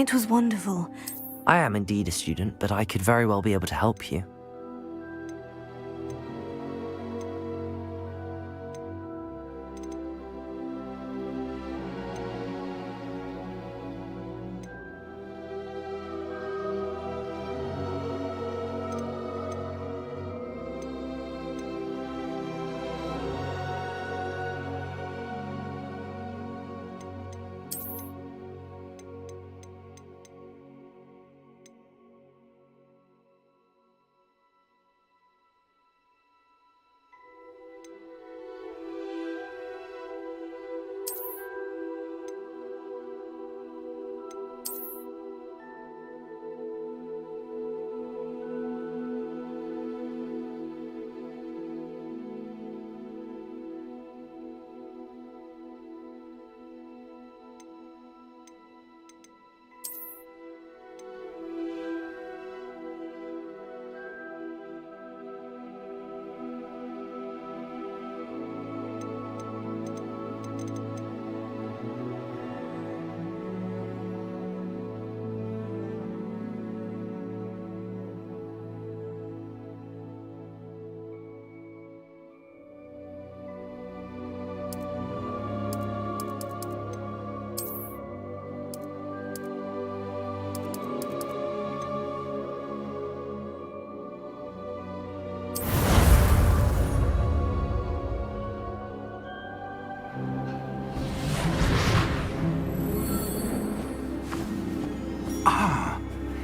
It was wonderful. I am indeed a student, but I could very well be able to help you.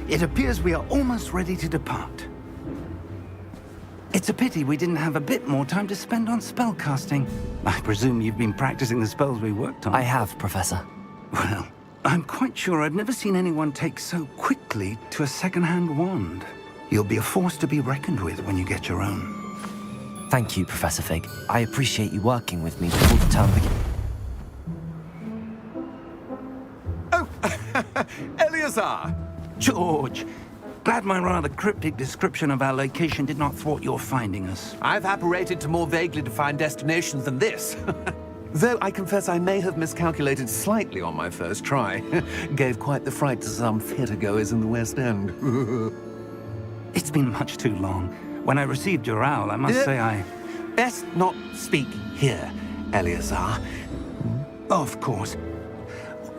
It appears we are almost ready to depart. It's a pity we didn't have a bit more time to spend on spellcasting. I presume you've been practicing the spells we worked on. I have, Professor. Well, I'm quite sure I've never seen anyone take so quickly to a second-hand wand. You'll be a force to be reckoned with when you get your own. Thank you, Professor Fig. I appreciate you working with me before the term begins. Oh, Eleazar! George, glad my rather cryptic description of our location did not thwart your finding us. I've apparated to more vaguely defined destinations than this. Though I confess I may have miscalculated slightly on my first try. Gave quite the fright to some theatre-goers in the West End. It's been much too long. When I received your owl, I must say I... Best not speak here, Eleazar. Of course.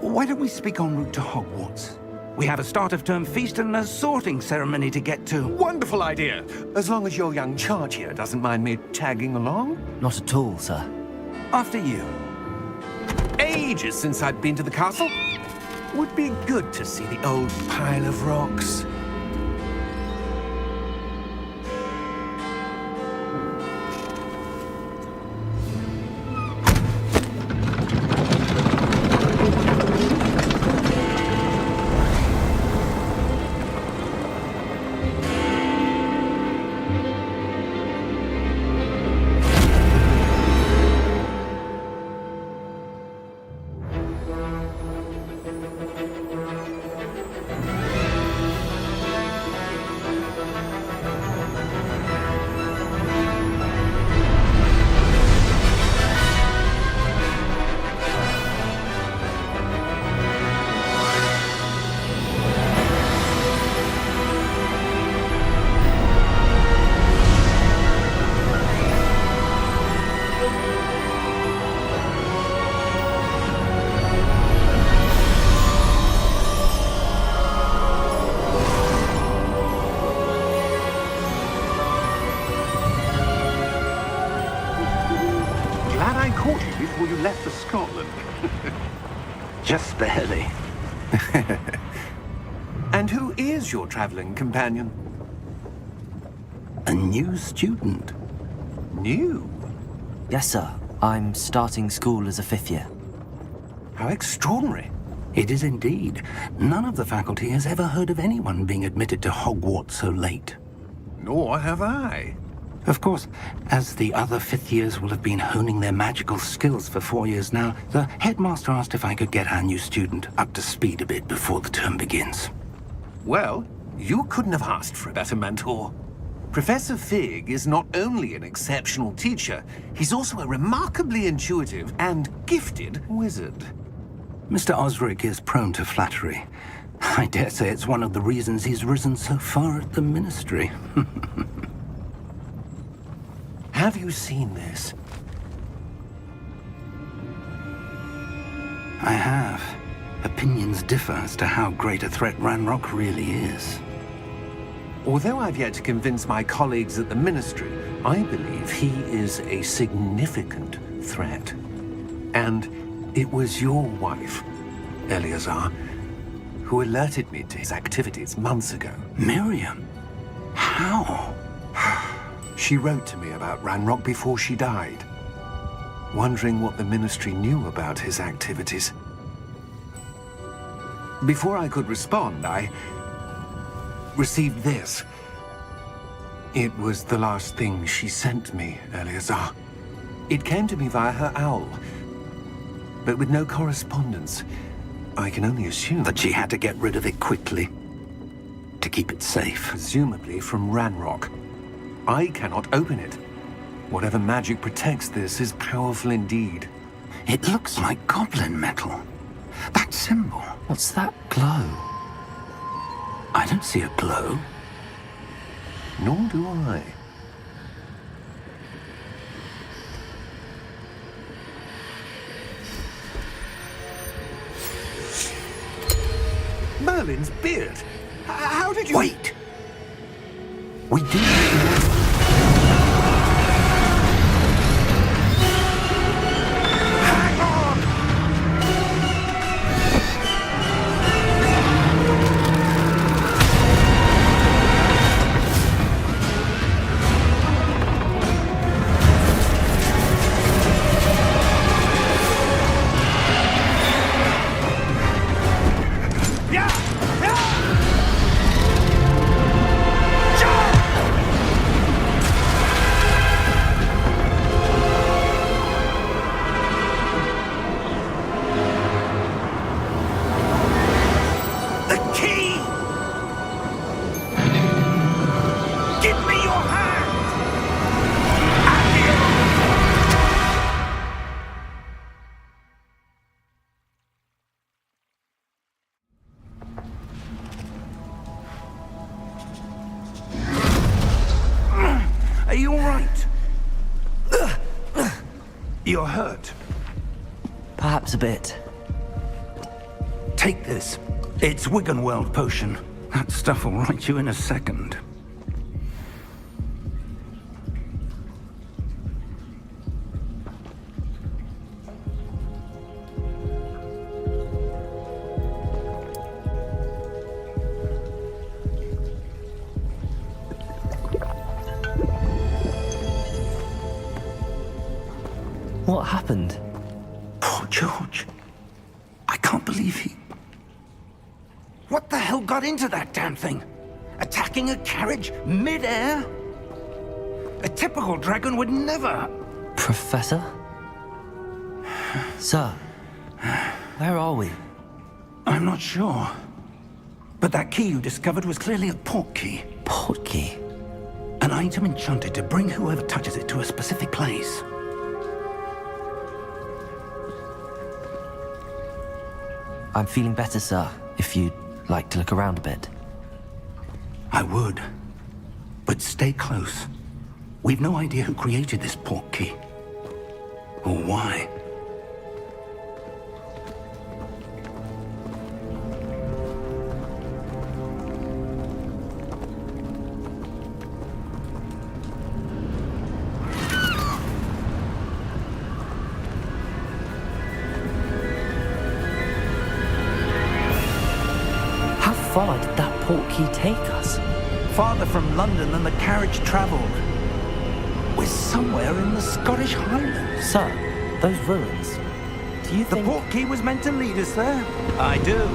Why don't we speak en route to Hogwarts? We have a start-of-term feast and a sorting ceremony to get to. Wonderful idea! As long as your young charge here doesn't mind me tagging along. Not at all, sir. After you. Ages since I'd been to the castle. Would be good to see the old pile of rocks. Before you left for Scotland. Just barely. And who is your traveling companion? A new student. New? Yes, sir. I'm starting school as a 5th year. How extraordinary. It is indeed. None of the faculty has ever heard of anyone being admitted to Hogwarts so late. Nor have I. Of course, as the other 5th years will have been honing their magical skills for 4 years now, the headmaster asked if I could get our new student up to speed a bit before the term begins. Well, you couldn't have asked for a better mentor. Professor Fig is not only an exceptional teacher, he's also a remarkably intuitive and gifted wizard. Mr. Osric is prone to flattery. I dare say it's one of the reasons he's risen so far at the Ministry. Have you seen this? I have. Opinions differ as to how great a threat Ranrock really is. Although I've yet to convince my colleagues at the Ministry, I believe he is a significant threat. And it was your wife, Eleazar, who alerted me to his activities months ago. Miriam? How? She wrote to me about Ranrock before she died, wondering what the Ministry knew about his activities. Before I could respond, I received this. It was the last thing she sent me, Eleazar. It came to me via her owl, but with no correspondence. I can only assume That she had to get rid of it quickly, to keep it safe. presumably from Ranrock. I cannot open it. Whatever magic protects this is powerful indeed. It looks like goblin metal. That symbol. What's that glow? I don't see a glow. Nor do I. Merlin's beard. How did you... Wait! We do. Hang on! Yeah! Yeah! The key! Give me your hand! Are you all right? You're hurt. Perhaps a bit. Take this. It's Wiggenweld potion. That stuff will right you in a second. What happened? Poor George. I can't believe he... What the hell got into that damn thing? Attacking a carriage mid-air? A typical dragon would never... Professor? Sir, where are we? I'm not sure. But that key you discovered was clearly a port key. Port key? An item enchanted to bring whoever touches it to a specific place. I'm feeling better, sir, if you'd like to look around a bit. I would. But stay close. We've no idea who created this port key. Or why. How far did that port key take us? Farther from London than the carriage travelled. We're somewhere in the Scottish Highlands. Sir, those ruins. Do you The think... port key was meant to lead us there? I do.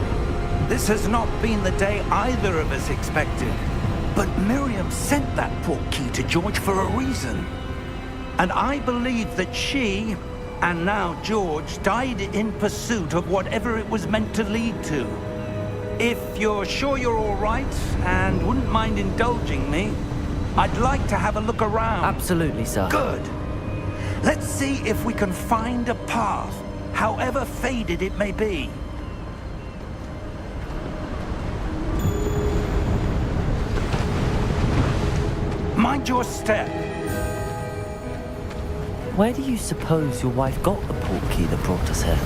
This has not been the day either of us expected. But Miriam sent that port key to George for a reason. And I believe that she, and now George, died in pursuit of whatever it was meant to lead to. If you're sure you're all right, and wouldn't mind indulging me, I'd like to have a look around. Absolutely, sir. Good. Let's see if we can find a path, however faded it may be. Mind your step. Where do you suppose your wife got the portkey that brought us here?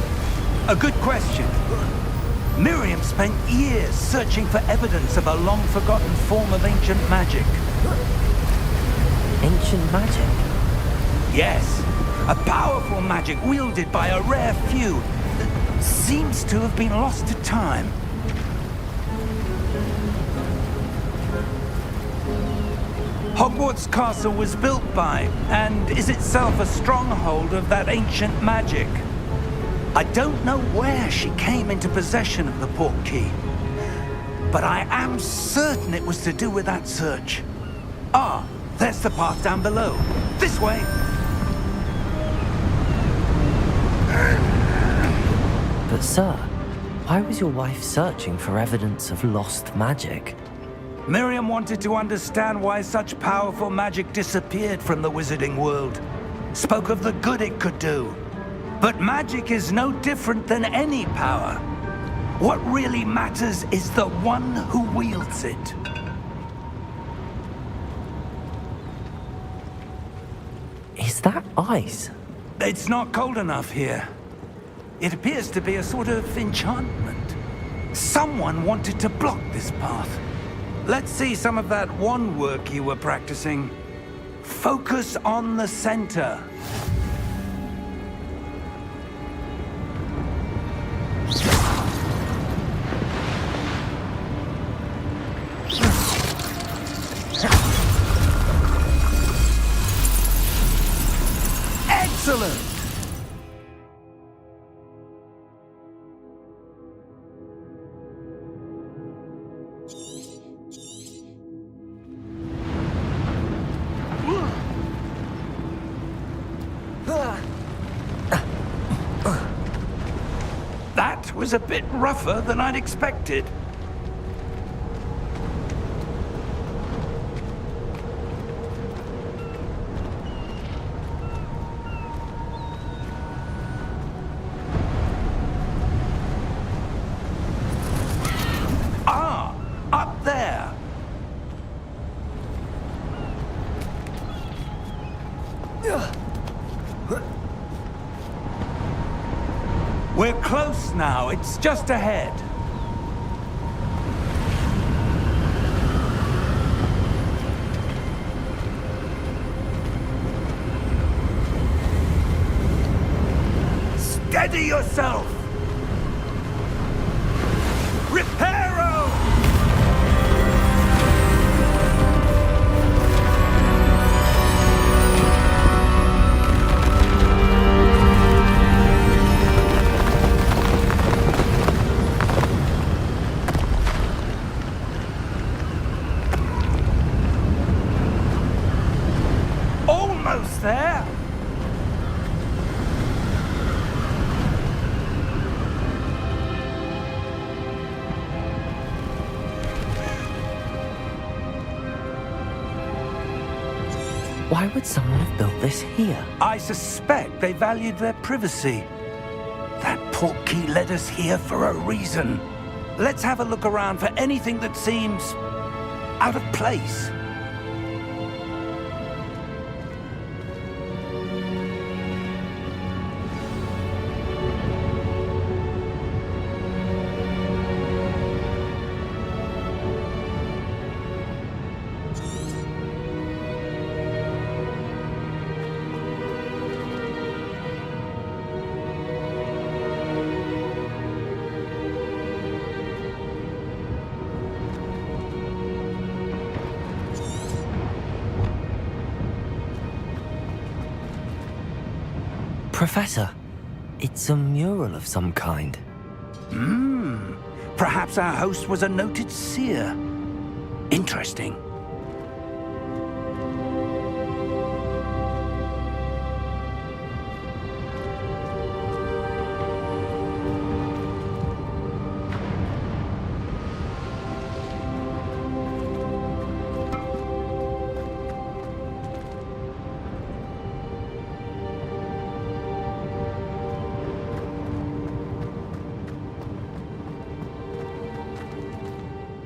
A good question. Miriam spent years searching for evidence of a long-forgotten form of ancient magic. Ancient magic? Yes, a powerful magic wielded by a rare few that seems to have been lost to time. Hogwarts Castle was built by, and is itself a stronghold of that ancient magic. I don't know where she came into possession of the portkey, but I am certain it was to do with that search. Ah, there's the path down below. This way. But sir, why was your wife searching for evidence of lost magic? Miriam wanted to understand why such powerful magic disappeared from the wizarding world. Spoke of the good it could do. But magic is no different than any power. What really matters is the one who wields it. Is that ice? It's not cold enough here. It appears to be a sort of enchantment. Someone wanted to block this path. Let's see some of that wand work you were practicing. Focus on the center. Excellent! That was a bit rougher than I'd expected. Ah, up there. We're close now. It's just ahead. Steady yourself! Reparo! Almost there! Why would someone have built this here? I suspect they valued their privacy. That portkey led us here for a reason. Let's have a look around for anything that seems out of place. Professor, it's a mural of some kind. Perhaps our host was a noted seer. Interesting.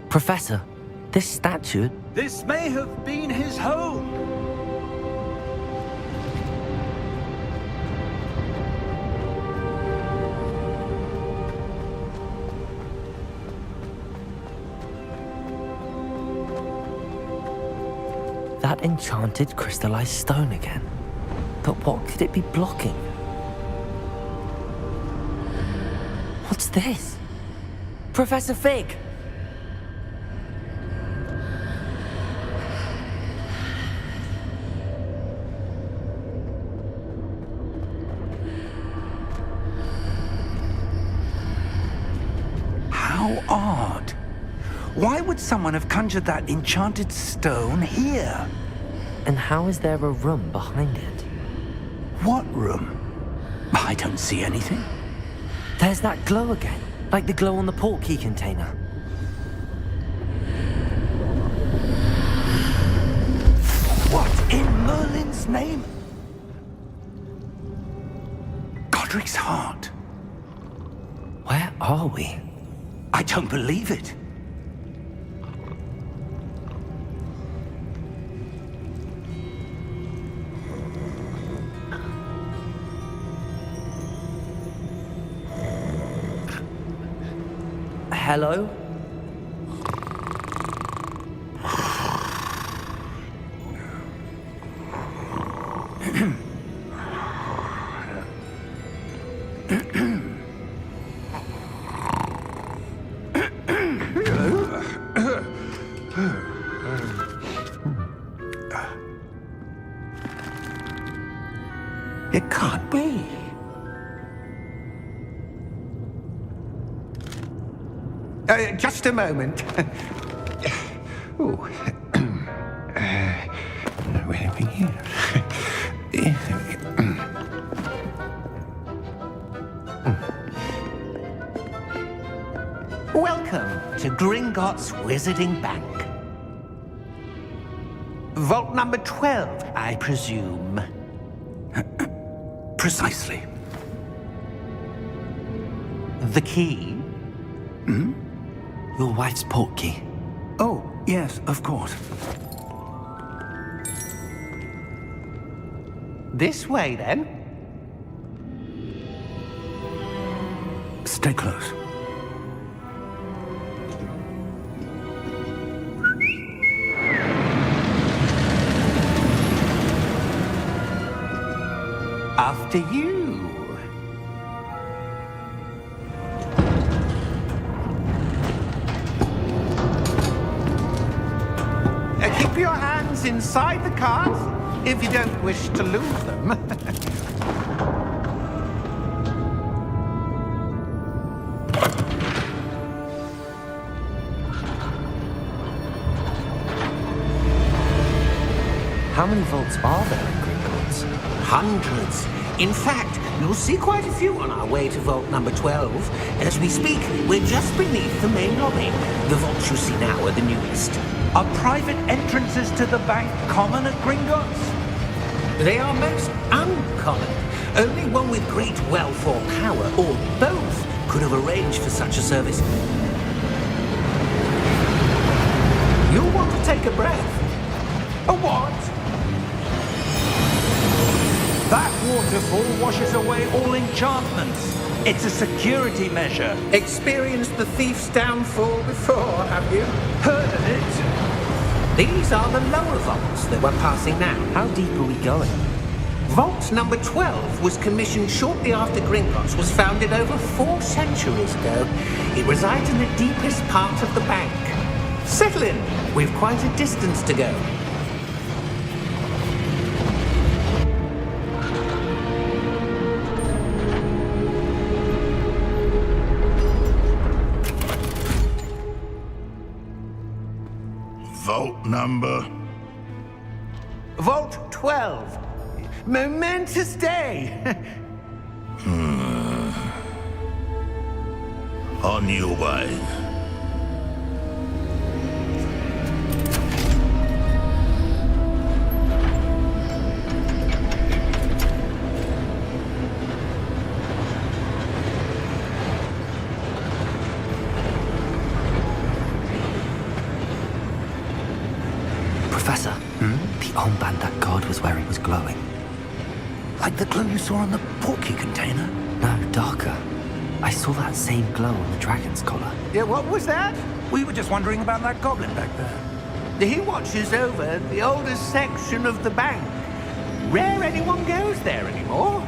Professor, this statue, This may have been his home. That enchanted crystallized stone again. But what could it be blocking? What's this? Professor Fig! How odd. Why would someone have conjured that enchanted stone here? And how is there a room behind it? What room? I don't see anything. There's that glow again, like the glow on the portkey container. What in Merlin's name? Godric's heart. Where are we? I don't believe it. Hello? It can't be. Just a moment. Oh. Where are we here? Welcome to Gringotts Wizarding Bank. Vault number 12, I presume. Precisely. The key? Your wife's portkey. Oh, yes, of course. This way, then. Stay close. After you. Keep your hands inside the cart if you don't wish to lose them. How many vaults are there in Gringotts? Hundreds. In fact, you'll see quite a few on our way to vault number 12. As we speak, we're just beneath the main lobby. The vaults you see now are the newest. Are private entrances to the bank common at Gringotts? They are most uncommon. Only one with great wealth or power, or both, could have arranged for such a service. You'll want to take a breath. A what? That waterfall washes away all enchantments. It's a security measure. Experienced the thief's downfall before, have you? Heard of it? These are the lower vaults that we're passing now. How deep are we going? Vault number 12 was commissioned shortly after Gringotts was founded over 4 centuries ago. It resides in the deepest part of the bank. Settle in. We've quite a distance to go. Vault number? Vault 12. Momentous day. On your way. And that guard was where he was glowing. Like the glow you saw on the porky container? No, darker. I saw that same glow on the dragon's collar. Yeah, what was that? We were just wondering about that goblin back there. He watches over the oldest section of the bank. Rare anyone goes there anymore.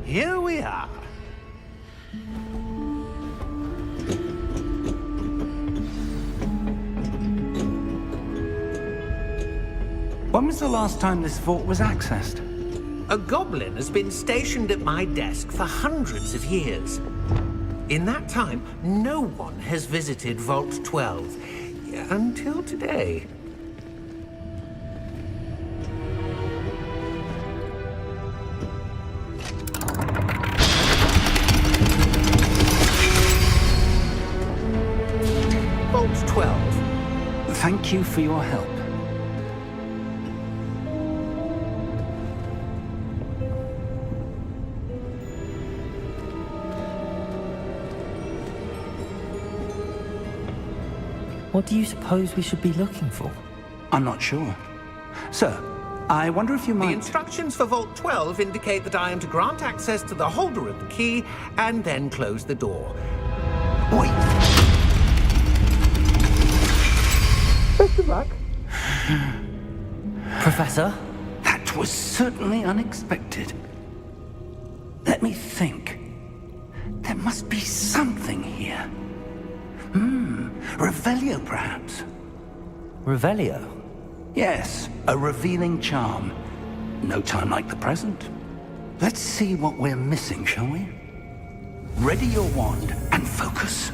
Here we are. When was the last time this vault was accessed? A goblin has been stationed at my desk for hundreds of years. In that time, no one has visited Vault 12 until today. Vault 12. Thank you for your help. What do you suppose we should be looking for? I'm not sure. Sir, I wonder if you The might... instructions for Vault 12 indicate that I am to grant access to the holder of the key and then close the door. Wait! Best of luck. Professor? That was certainly unexpected. Let me think. There must be something here. Revelio, perhaps? Revelio? Yes, a revealing charm. No time like the present. Let's see what we're missing, shall we? Ready your wand and focus.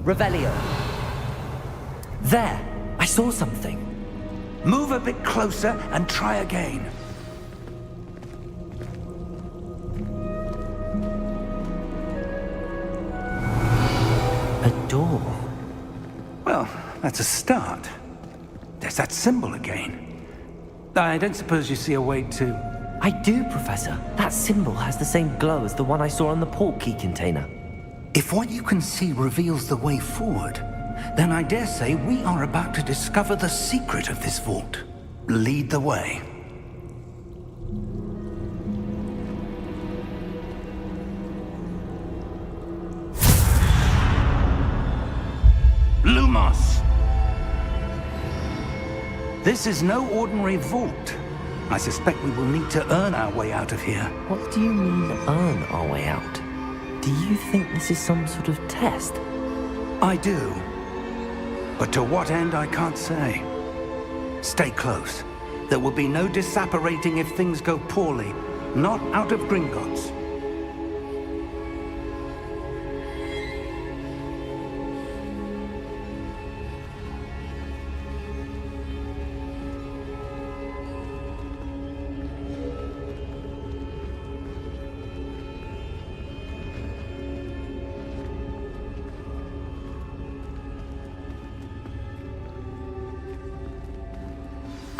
Revelio. There! I saw something. Move a bit closer and try again. A door. Well, that's a start. There's that symbol again. I don't suppose you see a way to... I do, Professor. That symbol has the same glow as the one I saw on the port key container. If what you can see reveals the way forward, then I dare say we are about to discover the secret of this vault. Lead the way. Lumos! This is no ordinary vault. I suspect we will need to earn our way out of here. What do you mean, earn our way out? Do you think this is some sort of test? I do. But to what end, I can't say. Stay close. There will be no disapparating if things go poorly. Not out of Gringotts.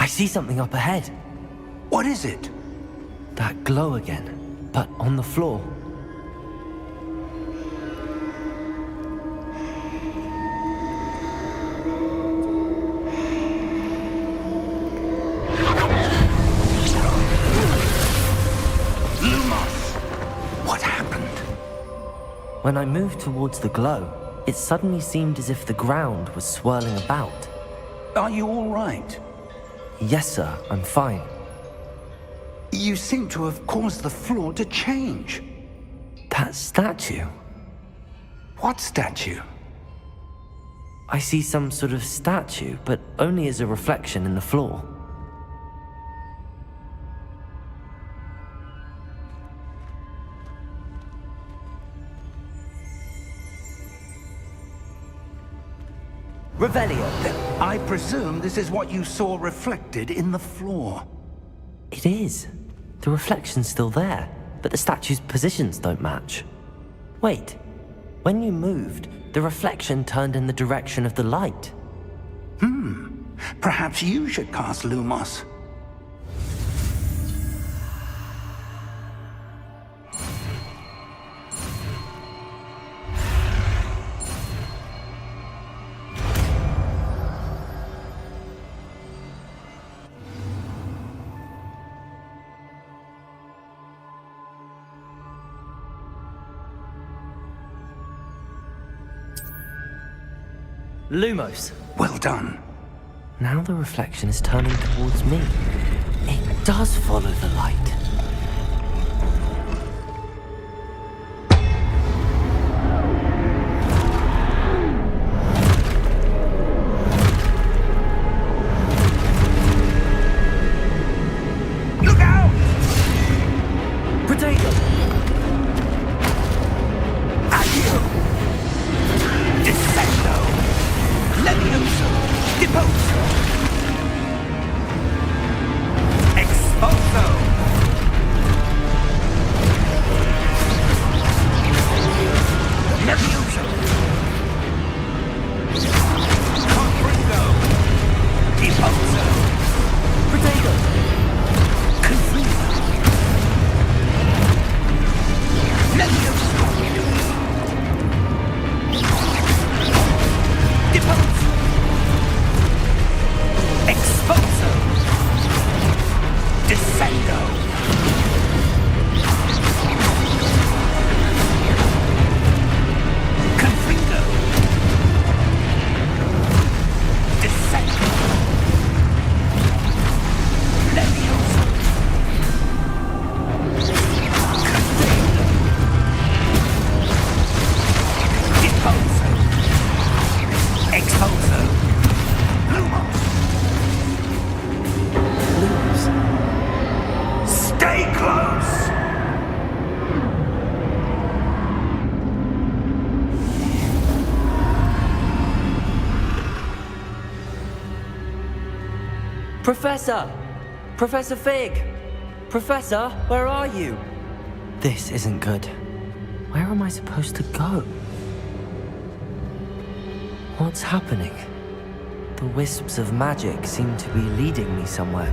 I see something up ahead. What is it? That glow again, but on the floor. Lumos! What happened? When I moved towards the glow, it suddenly seemed as if the ground was swirling about. Are you all right? Yes, sir, I'm fine. You seem to have caused the floor to change. That statue? What statue? I see some sort of statue, but only as a reflection in the floor. Revelio. I presume this is what you saw reflected in the floor. It is. The reflection's still there, but the statue's positions don't match. Wait. When you moved, the reflection turned in the direction of the light. Perhaps you should cast Lumos. Lumos. Well done. Now the reflection is turning towards me. It does follow the light. Look out! Potato! Addio! Descendo! Levioso! Deposo! Exposo! Levioso! Confringo! Deposo! Potato! Confringo! Levioso! Deposo! Exposo! Descendo! Confringo! Descendo! Levioso! Confringo! Deposo! Exposo! Lumos! Stay close! Professor! Professor Fig! Professor, where are you? This isn't good. Where am I supposed to go? What's happening? The wisps of magic seem to be leading me somewhere.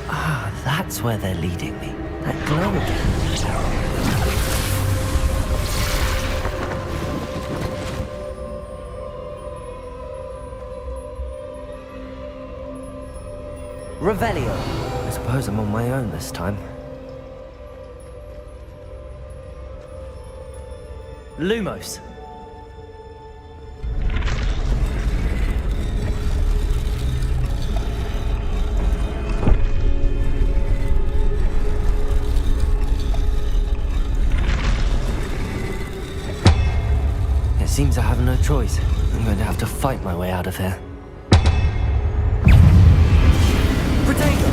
Ah, that's where they're leading me. That glow again. Revelio. I suppose I'm on my own this time. Lumos. It seems I have no choice. I'm going to have to fight my way out of here. Potato!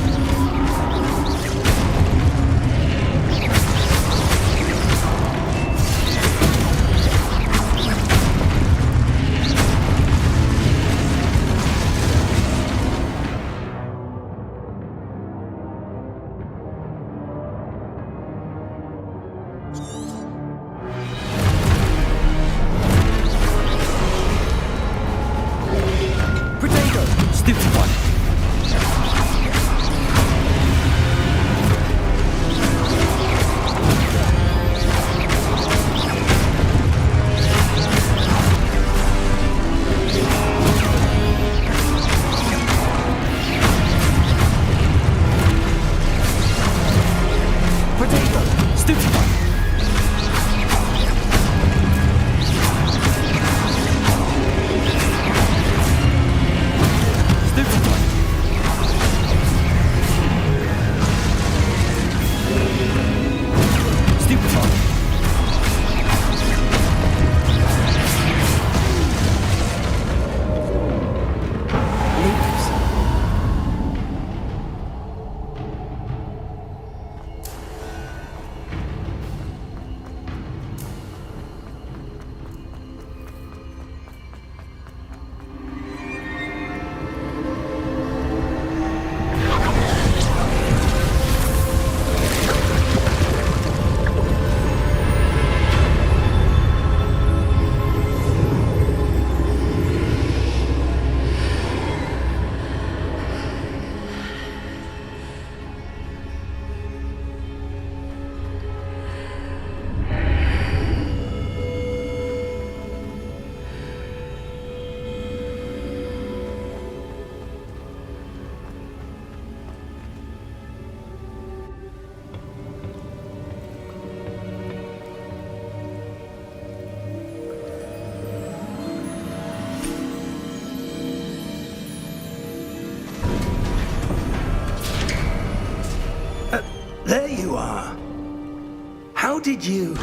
did you...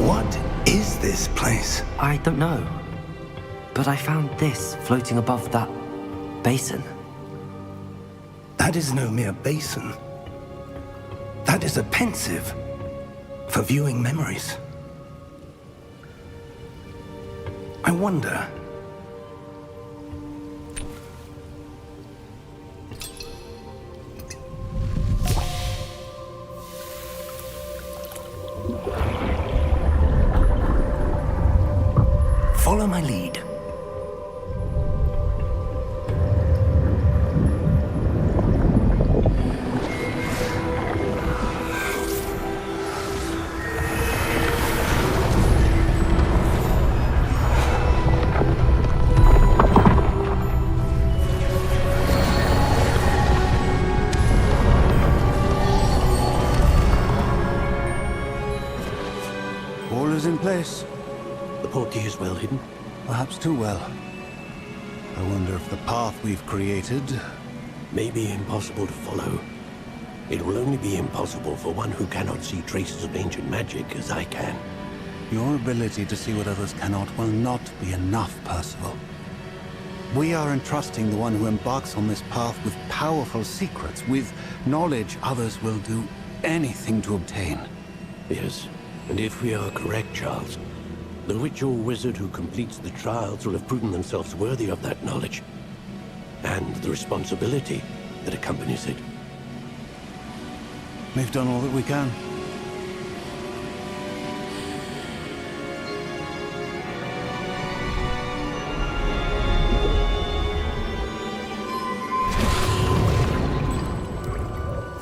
What is this place? I don't know. But I found this floating above that basin. That is no mere basin. That is a pensive for viewing memories. I wonder... Follow my lead. All is in place. The portkey is well hidden. Perhaps too well. I wonder if the path we've created... May be impossible to follow. It will only be impossible for one who cannot see traces of ancient magic as I can. Your ability to see what others cannot will not be enough, Percival. We are entrusting the one who embarks on this path with powerful secrets, with knowledge others will do anything to obtain. Yes, and if we are correct, Charles, the witch or wizard who completes the trials will have proven themselves worthy of that knowledge, and the responsibility that accompanies it. We've done all that we can.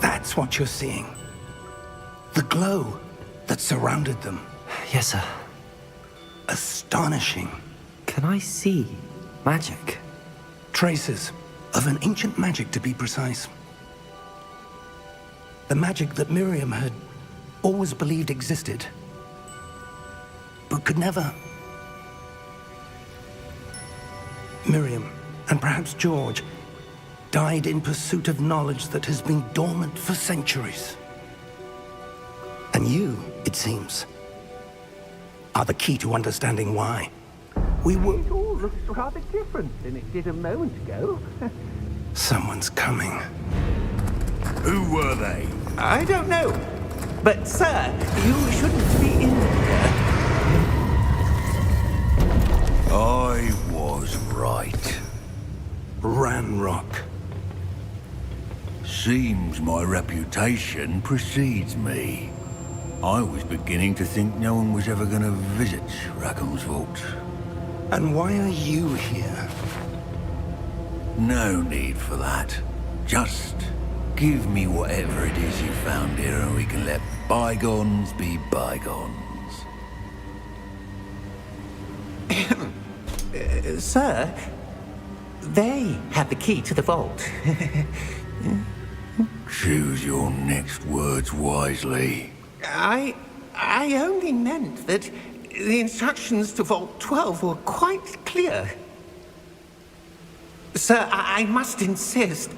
That's what you're seeing. The glow that surrounded them. Yes, sir. Astonishing. Can I see magic? Traces of an ancient magic, to be precise. The magic that Miriam had always believed existed, but could never. Miriam, and perhaps George, died in pursuit of knowledge that has been dormant for centuries. And you, it seems, are the key to understanding why. We were... It all looks rather different than it did a moment ago. Someone's coming. Who were they? I don't know. But, sir, you shouldn't be in here. I was right. Ranrock. Seems my reputation precedes me. I was beginning to think no one was ever going to visit Rackham's vault. And why are you here? No need for that. Just give me whatever it is you found here and we can let bygones be bygones. Sir, they have the key to the vault. Choose your next words wisely. I only meant that the instructions to Vault 12 were quite clear. Sir, I must insist.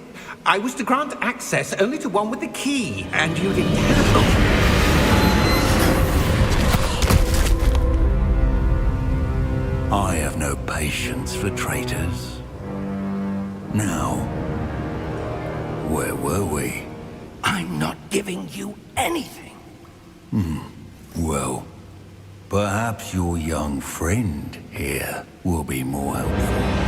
I was to grant access only to one with the key, and you didn't have. I have no patience for traitors. Now, where were we? I'm not giving you anything. Well, perhaps your young friend here will be more helpful.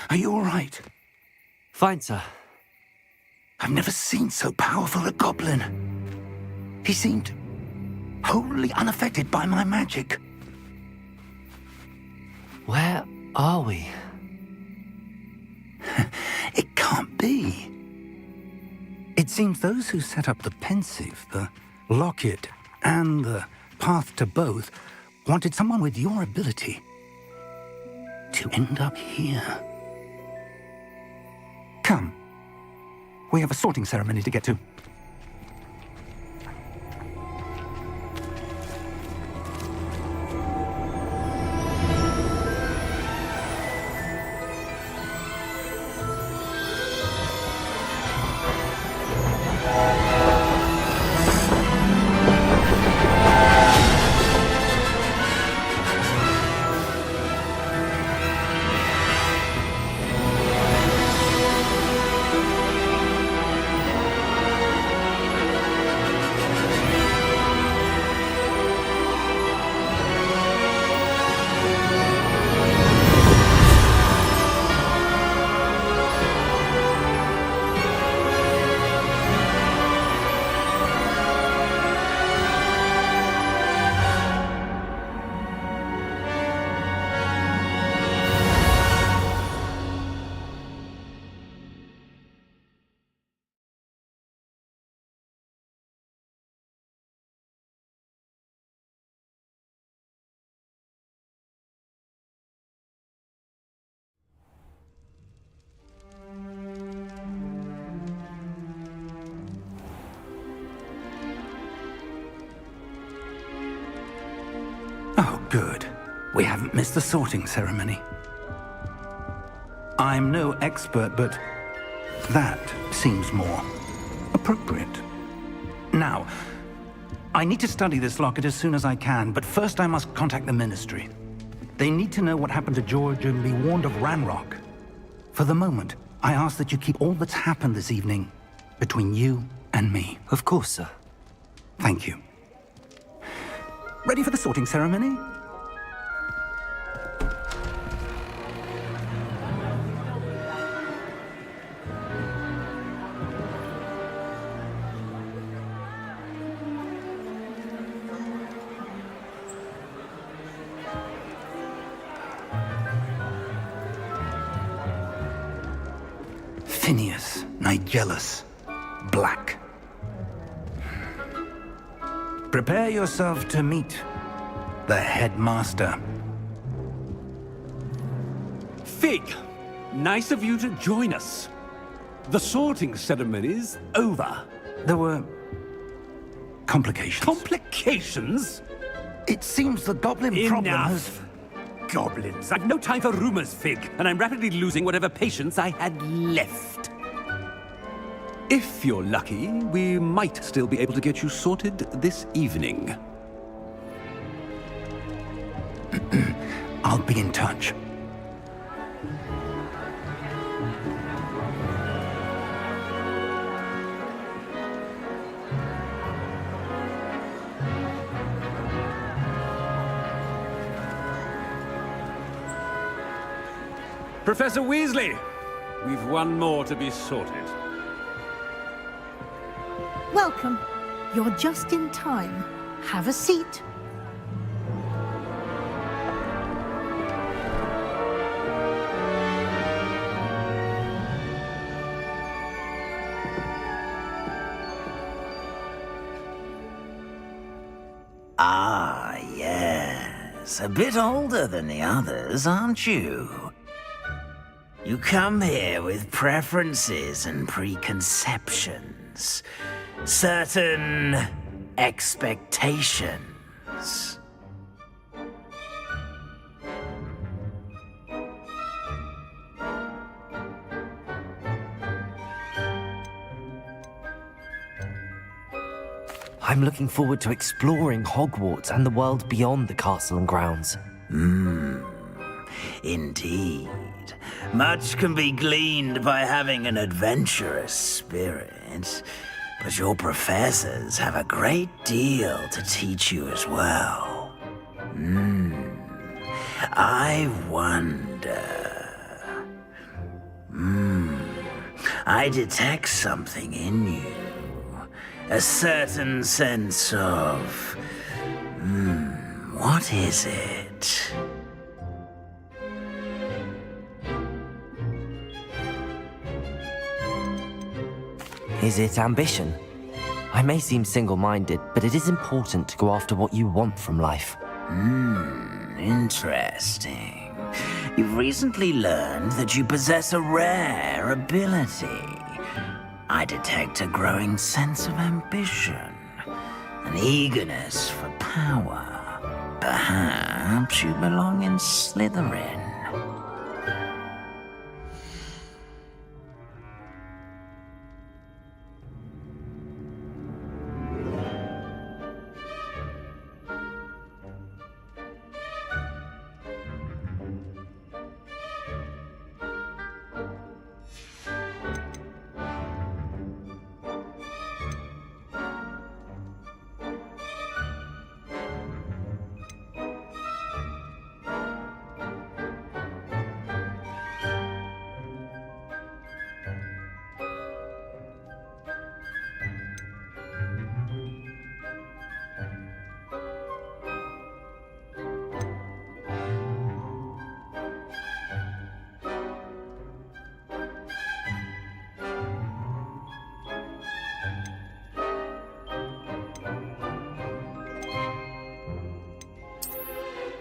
Are you all right? Fine, sir. I've never seen so powerful a goblin. He seemed wholly unaffected by my magic. Where are we? It can't be. It seems those who set up the pensive, the locket, and the path to both wanted someone with your ability to end up here. Come. We have a sorting ceremony to get to. Oh, good. We haven't missed the sorting ceremony. I'm no expert, but that seems more appropriate. Now, I need to study this locket as soon as I can, but first I must contact the Ministry. They need to know what happened to George and be warned of Ranrock. For the moment, I ask that you keep all that's happened this evening between you and me. Of course, sir. Thank you. Ready for the sorting ceremony? Phineas, Nigellus, Black. Prepare yourself to meet the headmaster. Fig, nice of you to join us. The sorting ceremony's over. There were complications. Complications? It seems the goblin problem has... Enough. Goblins. I've no time for rumors, Fig, and I'm rapidly losing whatever patience I had left. If you're lucky, we might still be able to get you sorted this evening. I'll be in touch. Professor Weasley, we've one more to be sorted. Welcome. You're just in time. Have a seat. Ah, yes. A bit older than the others, aren't you? You come here with preferences and preconceptions. Certain expectations. I'm looking forward to exploring Hogwarts and the world beyond the castle and grounds. Indeed. Much can be gleaned by having an adventurous spirit, but your professors have a great deal to teach you as well. I wonder... I detect something in you. A certain sense of... what is it? Is it ambition? I may seem single-minded, but it is important to go after what you want from life. Interesting. You've recently learned that you possess a rare ability. I detect a growing sense of ambition, an eagerness for power. Perhaps you belong in Slytherin.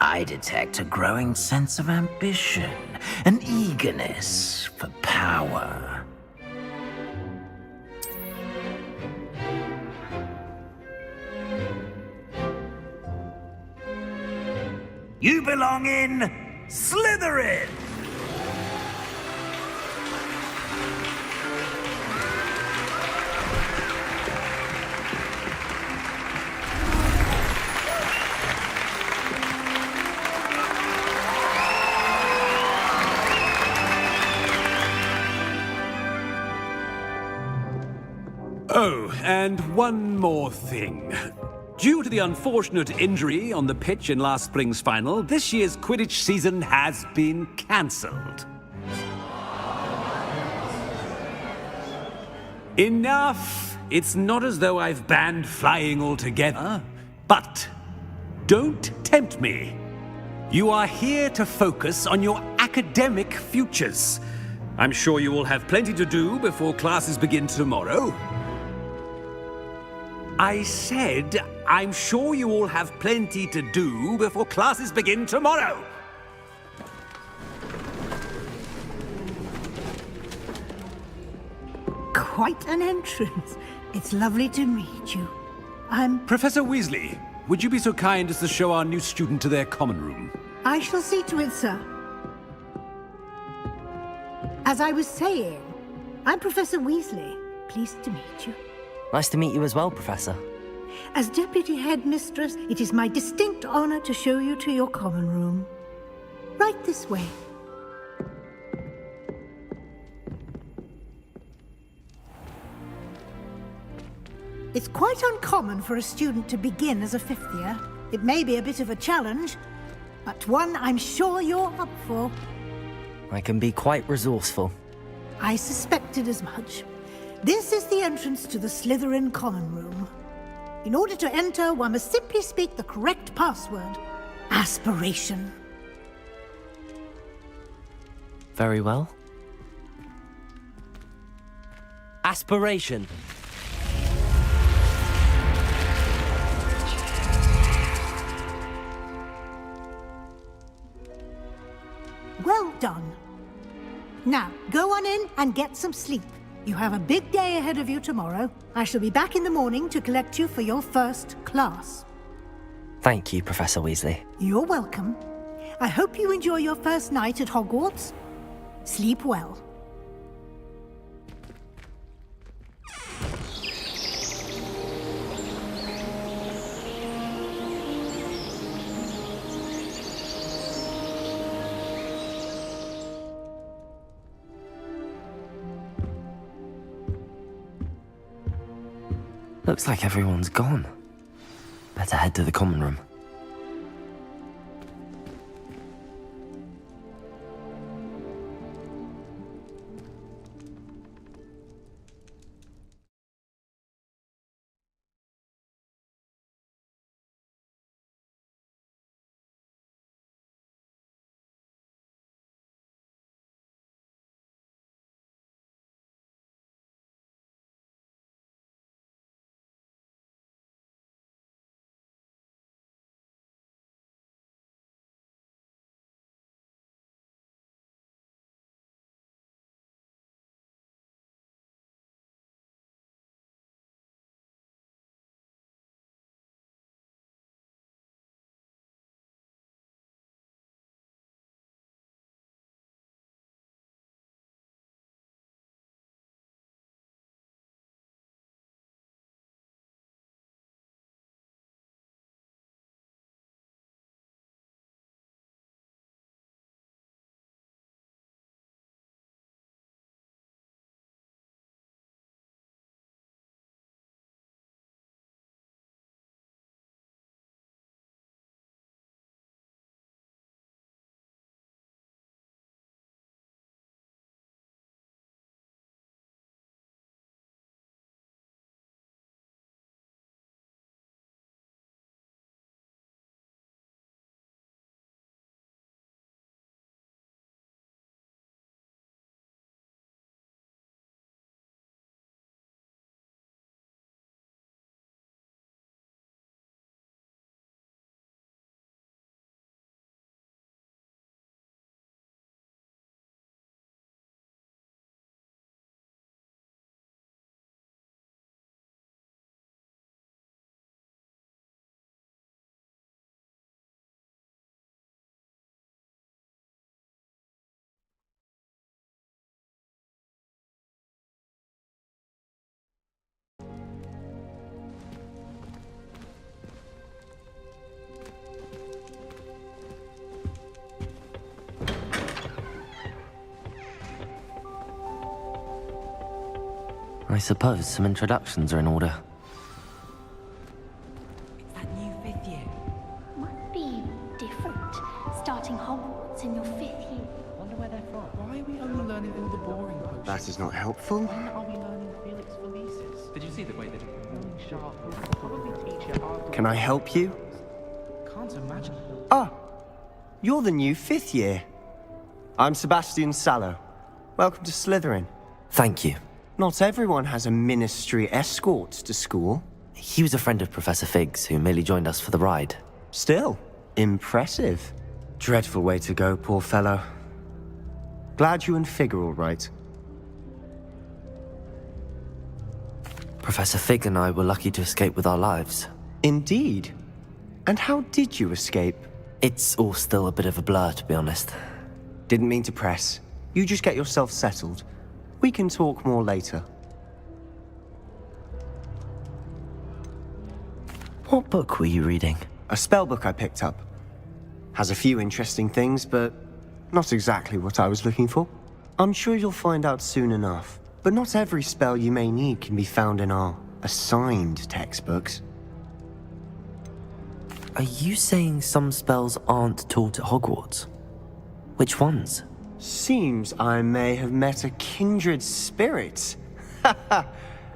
I detect a growing sense of ambition, an eagerness for power. You belong in Slytherin! Oh, and one more thing. Due to the unfortunate injury on the pitch in last spring's final, this year's Quidditch season has been cancelled. Enough! It's not as though I've banned flying altogether, but don't tempt me. You are here to focus on your academic futures. I'm sure you will have plenty to do before classes begin tomorrow. I said, I'm sure you all have plenty to do before classes begin tomorrow. Quite an entrance. It's lovely to meet you. Professor Weasley, would you be so kind as to show our new student to their common room? I shall see to it, sir. As I was saying, I'm Professor Weasley. Pleased to meet you. Nice to meet you as well, Professor. As Deputy Headmistress, it is my distinct honor to show you to your common room. Right this way. It's quite uncommon for a student to begin as a fifth year. It may be a bit of a challenge, but one I'm sure you're up for. I can be quite resourceful. I suspected as much. This is the entrance to the Slytherin common room. In order to enter, one must simply speak the correct password. Aspiration. Very well. Aspiration. Well done. Now, go on in and get some sleep. You have a big day ahead of you tomorrow. I shall be back in the morning to collect you for your first class. Thank you, Professor Weasley. You're welcome. I hope you enjoy your first night at Hogwarts. Sleep well. Looks like everyone's gone. Better head to the common room. I suppose some introductions are in order. It's that new 5th year. Must be different, starting Hogwarts in your 5th year. Wonder where they're from. Why are we only learning all the boring potions? That is not helpful. When are we learning Felix Felicis? Did you see the way they're performing sharp? Probably teach you art. Can I help you? Can't imagine. Ah, you're the new 5th year. I'm Sebastian Sallow. Welcome to Slytherin. Thank you. Not everyone has a ministry escort to school. He was a friend of Professor Fig's who merely joined us for the ride. Still, impressive. Dreadful way to go, poor fellow. Glad you and Fig are all right. Professor Fig and I were lucky to escape with our lives. Indeed. And how did you escape? It's all still a bit of a blur, to be honest. Didn't mean to press. You just get yourself settled. We can talk more later. What book were you reading? A spellbook I picked up. Has a few interesting things, but not exactly what I was looking for. I'm sure you'll find out soon enough. But not every spell you may need can be found in our assigned textbooks. Are you saying some spells aren't taught at Hogwarts? Which ones? Seems I may have met a kindred spirit.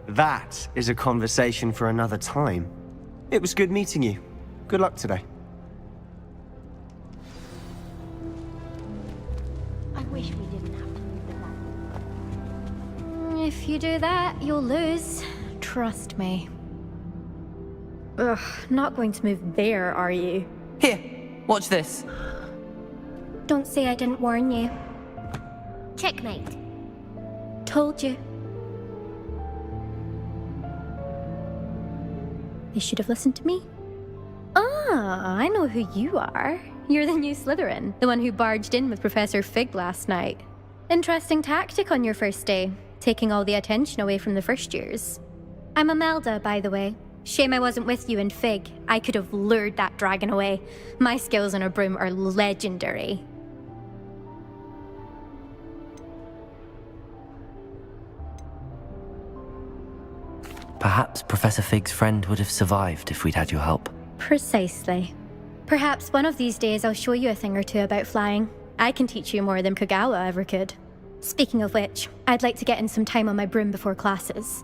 That is a conversation for another time. It was good meeting you. Good luck today. I wish we didn't have to move the map. If you do that, you'll lose. Trust me. Ugh, not going to move there, are you? Here, watch this. Don't say I didn't warn you. Checkmate. Told you. You should have listened to me. Ah, I know who you are. You're the new Slytherin, the one who barged in with Professor Fig last night. Interesting tactic on your first day, taking all the attention away from the first years. I'm Imelda, by the way. Shame I wasn't with you and Fig. I could have lured that dragon away. My skills on a broom are legendary. Perhaps Professor Fig's friend would have survived if we'd had your help. Precisely. Perhaps one of these days I'll show you a thing or two about flying. I can teach you more than Kagawa ever could. Speaking of which, I'd like to get in some time on my broom before classes.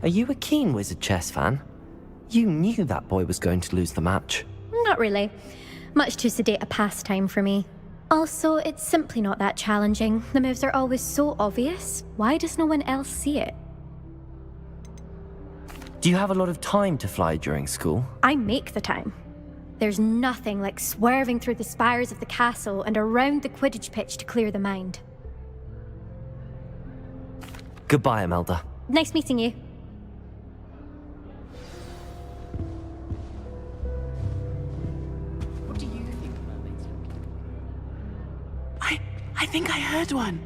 Are you a keen Wizard chess fan? You knew that boy was going to lose the match. Not really. Much too sedate a pastime for me. Also, it's simply not that challenging. The moves are always so obvious. Why does no one else see it? Do you have a lot of time to fly during school? I make the time. There's nothing like swerving through the spires of the castle and around the Quidditch pitch to clear the mind. Goodbye, Imelda. Nice meeting you. What do you think of mermaids? I think I heard one.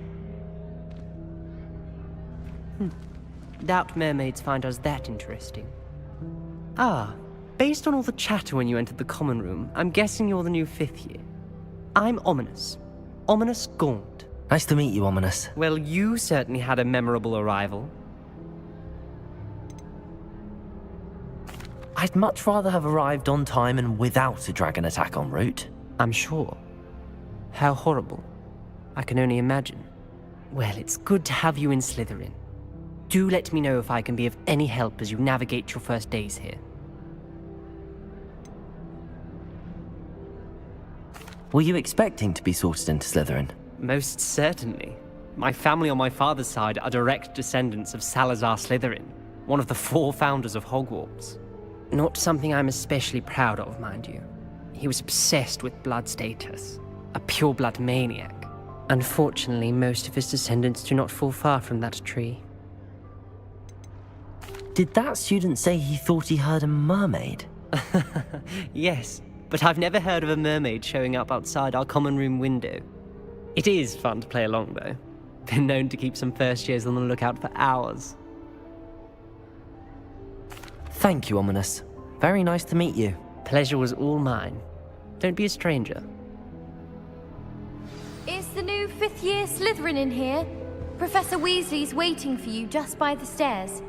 Doubt mermaids find us that interesting. Ah, based on all the chatter when you entered the common room, I'm guessing you're the new 5th year. I'm Ominous. Ominous Gaunt. Nice to meet you, Ominous. Well, you certainly had a memorable arrival. I'd much rather have arrived on time and without a dragon attack en route. I'm sure. How horrible. I can only imagine. Well, it's good to have you in Slytherin. Do let me know if I can be of any help as you navigate your first days here. Were you expecting to be sorted into Slytherin? Most certainly. My family on my father's side are direct descendants of Salazar Slytherin, one of the 4 founders of Hogwarts. Not something I'm especially proud of, mind you. He was obsessed with blood status, a pure-blood maniac. Unfortunately, most of his descendants do not fall far from that tree. Did that student say he thought he heard a mermaid? Yes, but I've never heard of a mermaid showing up outside our common room window. It is fun to play along, though. Been known to keep some first years on the lookout for hours. Thank you, Ominous. Very nice to meet you. Pleasure was all mine. Don't be a stranger. Is the new fifth-year Slytherin in here? Professor Weasley's waiting for you just by the stairs.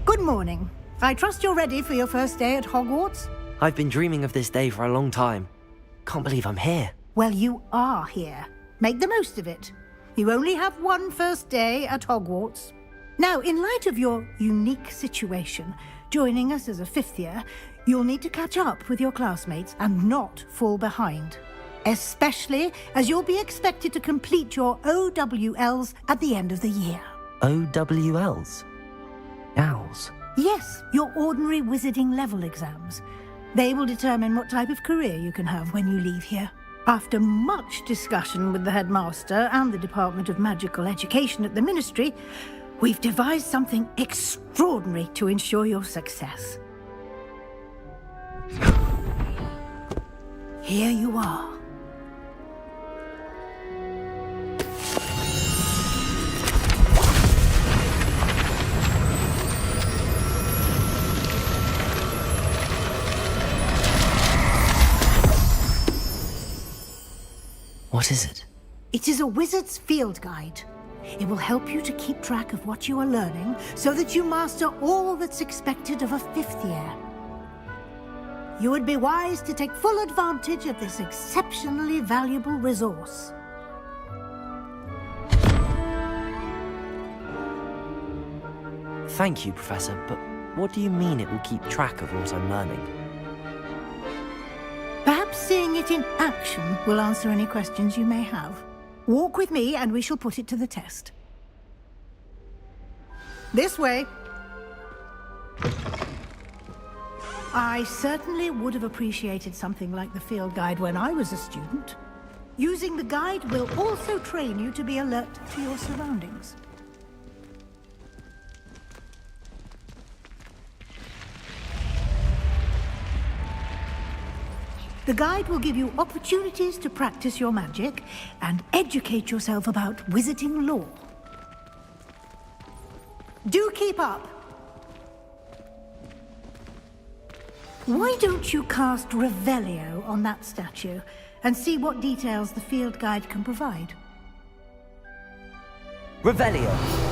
Good morning. I trust you're ready for your first day at Hogwarts? I've been dreaming of this day for a long time. Can't believe I'm here. Well, you are here. Make the most of it. You only have one first day at Hogwarts. Now, in light of your unique situation, joining us as a fifth year, you'll need to catch up with your classmates and not fall behind. Especially as you'll be expected to complete your OWLs at the end of the year. OWLs? Owls? Yes, your ordinary wizarding level exams. They will determine what type of career you can have when you leave here. After much discussion with the headmaster and the Department of Magical Education at the Ministry, we've devised something extraordinary to ensure your success. Here you are. What is it? It is a wizard's field guide. It will help you to keep track of what you are learning so that you master all that's expected of a fifth year. You would be wise to take full advantage of this exceptionally valuable resource. Thank you, Professor, but what do you mean it will keep track of what I'm learning? Perhaps seeing it in action will answer any questions you may have. Walk with me and we shall put it to the test. This way. I certainly would have appreciated something like the field guide when I was a student. Using the guide will also train you to be alert to your surroundings. The guide will give you opportunities to practice your magic and educate yourself about wizarding lore. Do keep up! Why don't you cast Revelio on that statue and see what details the field guide can provide? Revelio!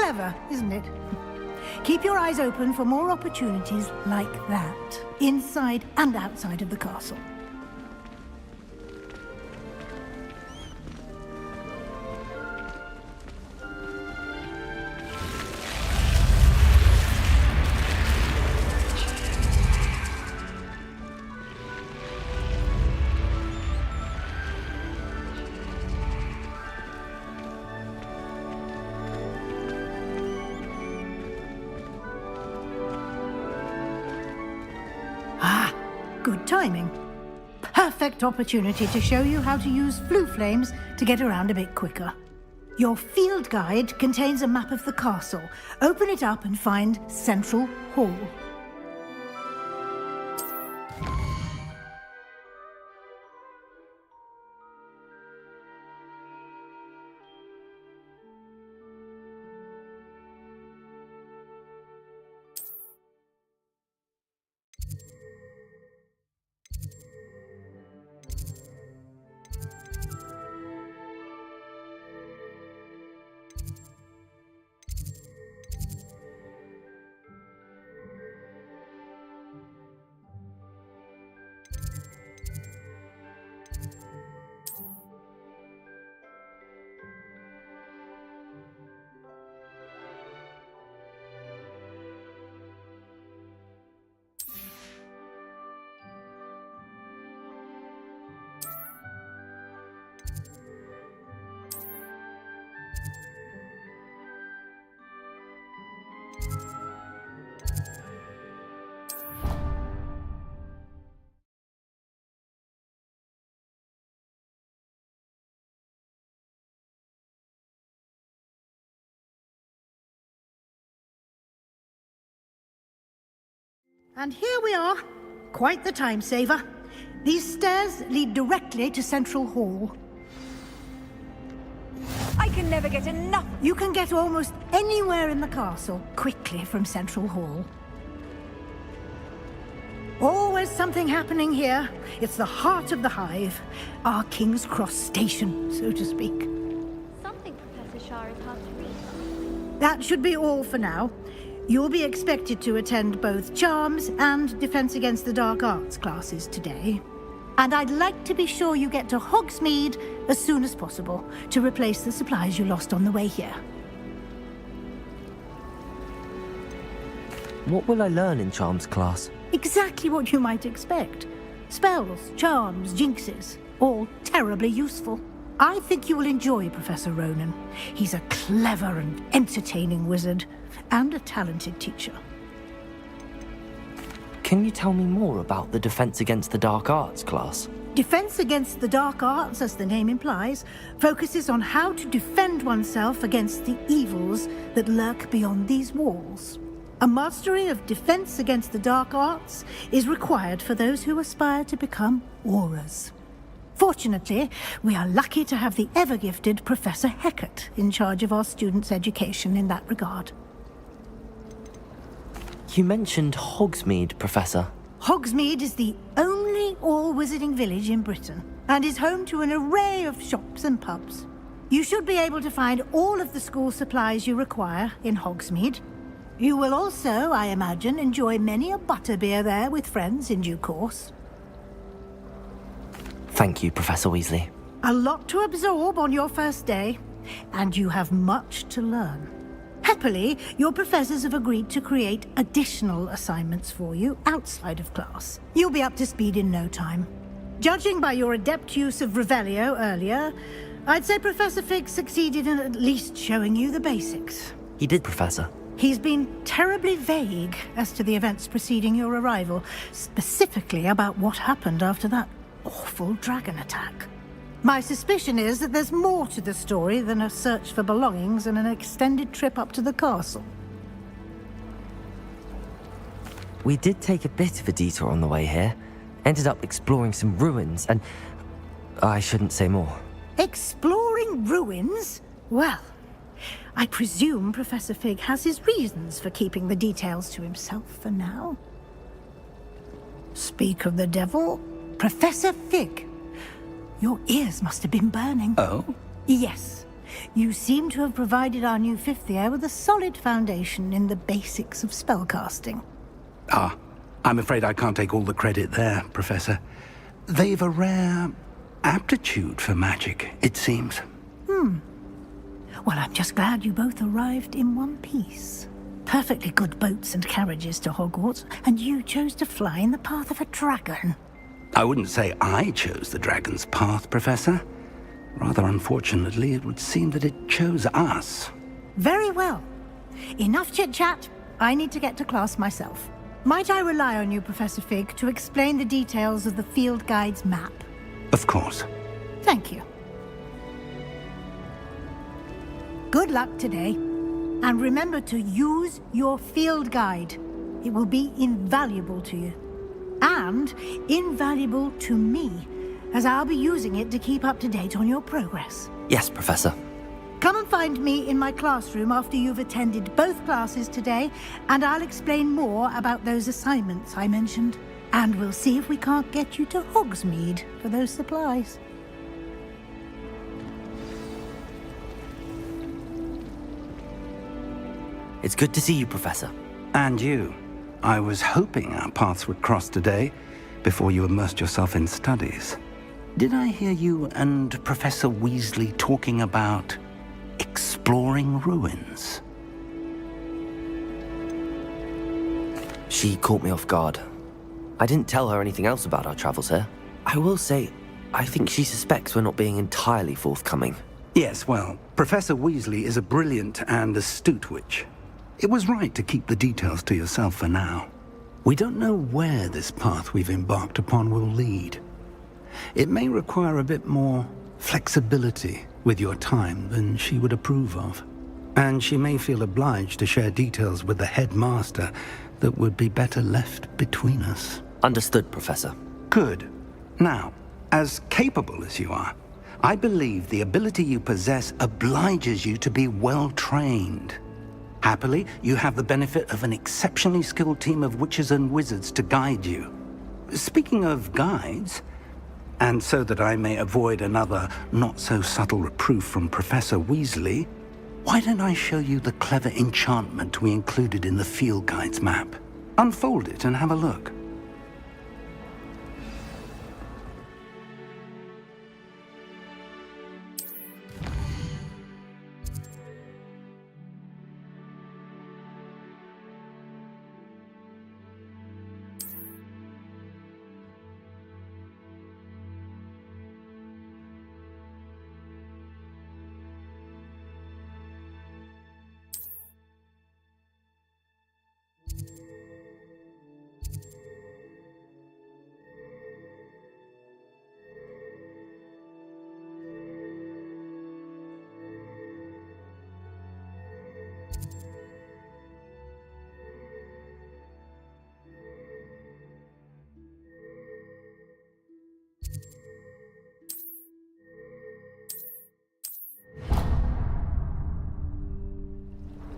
Clever, isn't it? Keep your eyes open for more opportunities like that, inside and outside of the castle. Good timing. Perfect opportunity to show you how to use flue flames to get around a bit quicker. Your field guide contains a map of the castle. Open it up and find Central Hall. And here we are. Quite the time saver. These stairs lead directly to Central Hall. I can never get enough. You can get almost anywhere in the castle quickly from Central Hall. Always something happening here. It's the heart of the hive. Our King's Cross station, so to speak. Something Professor Shah is hard to read. That should be all for now. You'll be expected to attend both Charms and Defense Against the Dark Arts classes today. And I'd like to be sure you get to Hogsmeade as soon as possible to replace the supplies you lost on the way here. What will I learn in Charms class? Exactly what you might expect. Spells, charms, jinxes, all terribly useful. I think you will enjoy Professor Ronan. He's a clever and entertaining wizard, and a talented teacher. Can you tell me more about the Defense Against the Dark Arts class? Defense Against the Dark Arts, as the name implies, focuses on how to defend oneself against the evils that lurk beyond these walls. A mastery of Defense Against the Dark Arts is required for those who aspire to become Aurors. Fortunately, we are lucky to have the ever-gifted Professor Hecat in charge of our students' education in that regard. You mentioned Hogsmeade, Professor. Hogsmeade is the only all-wizarding village in Britain, and is home to an array of shops and pubs. You should be able to find all of the school supplies you require in Hogsmeade. You will also, I imagine, enjoy many a butterbeer there with friends in due course. Thank you, Professor Weasley. A lot to absorb on your first day, and you have much to learn. Happily, your professors have agreed to create additional assignments for you outside of class. You'll be up to speed in no time. Judging by your adept use of Revelio earlier, I'd say Professor Fig succeeded in at least showing you the basics. He did, Professor. He's been terribly vague as to the events preceding your arrival, specifically about what happened after that awful dragon attack. My suspicion is that there's more to the story than a search for belongings and an extended trip up to the castle. We did take a bit of a detour on the way here. Ended up exploring some ruins and... I shouldn't say more. Exploring ruins? Well, I presume Professor Fig has his reasons for keeping the details to himself for now. Speak of the devil, Professor Fig. Your ears must have been burning. Oh? Yes. You seem to have provided our new fifth year with a solid foundation in the basics of spellcasting. Ah, I'm afraid I can't take all the credit there, Professor. They've a rare aptitude for magic, it seems. Well, I'm just glad you both arrived in one piece. Perfectly good boats and carriages to Hogwarts, and you chose to fly in the path of a dragon. I wouldn't say I chose the dragon's path, Professor. Rather unfortunately, it would seem that it chose us. Very well. Enough chit-chat. I need to get to class myself. Might I rely on you, Professor Fig, to explain the details of the field guide's map? Of course. Thank you. Good luck today. And remember to use your field guide. It will be invaluable to you. And invaluable to me, as I'll be using it to keep up to date on your progress. Yes, Professor. Come and find me in my classroom after you've attended both classes today, and I'll explain more about those assignments I mentioned. And we'll see if we can't get you to Hogsmeade for those supplies. It's good to see you, Professor. And you. I was hoping our paths would cross today, before you immersed yourself in studies. Did I hear you and Professor Weasley talking about exploring ruins? She caught me off guard. I didn't tell her anything else about our travels here. I will say, I think she suspects we're not being entirely forthcoming. Yes, well, Professor Weasley is a brilliant and astute witch. It was right to keep the details to yourself for now. We don't know where this path we've embarked upon will lead. It may require a bit more flexibility with your time than she would approve of. And she may feel obliged to share details with the headmaster that would be better left between us. Understood, Professor. Good. Now, as capable as you are, I believe the ability you possess obliges you to be well trained. Happily, you have the benefit of an exceptionally skilled team of witches and wizards to guide you. Speaking of guides, and so that I may avoid another not-so-subtle reproof from Professor Weasley, why don't I show you the clever enchantment we included in the field guide's map? Unfold it and have a look.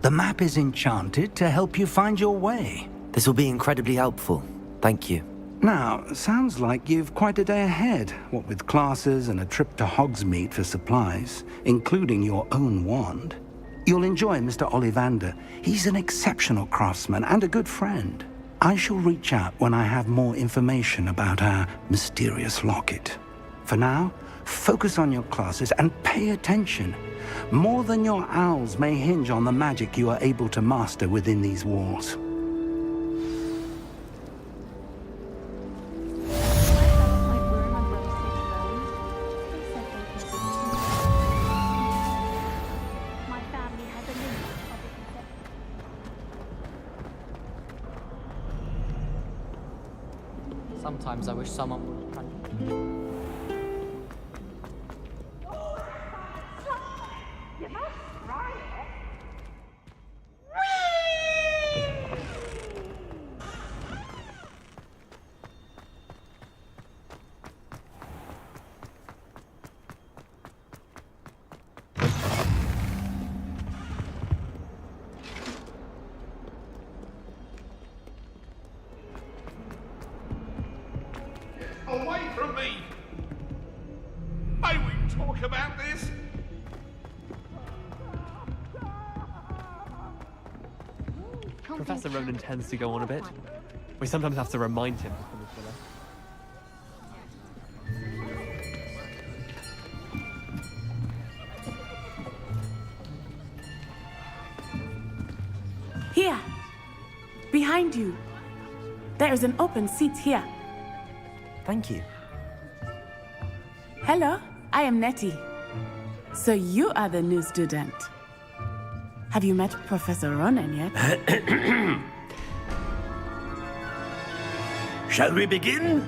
The map is enchanted to help you find your way. This will be incredibly helpful. Thank you. Now, sounds like you've quite a day ahead, what with classes and a trip to Hogsmeade for supplies, including your own wand. You'll enjoy Mr. Ollivander. He's an exceptional craftsman and a good friend. I shall reach out when I have more information about our mysterious locket. For now, focus on your classes and pay attention. More than your owls may hinge on the magic you are able to master within these walls. Sometimes I wish someone would. Away from me! May we talk about this? Professor Ronan tends to go on a bit. We sometimes have to remind him from the filler. Here! Behind you! There is an open seat here. Thank you. Hello, I am Nettie. So you are the new student. Have you met Professor Ronan yet? Shall we begin?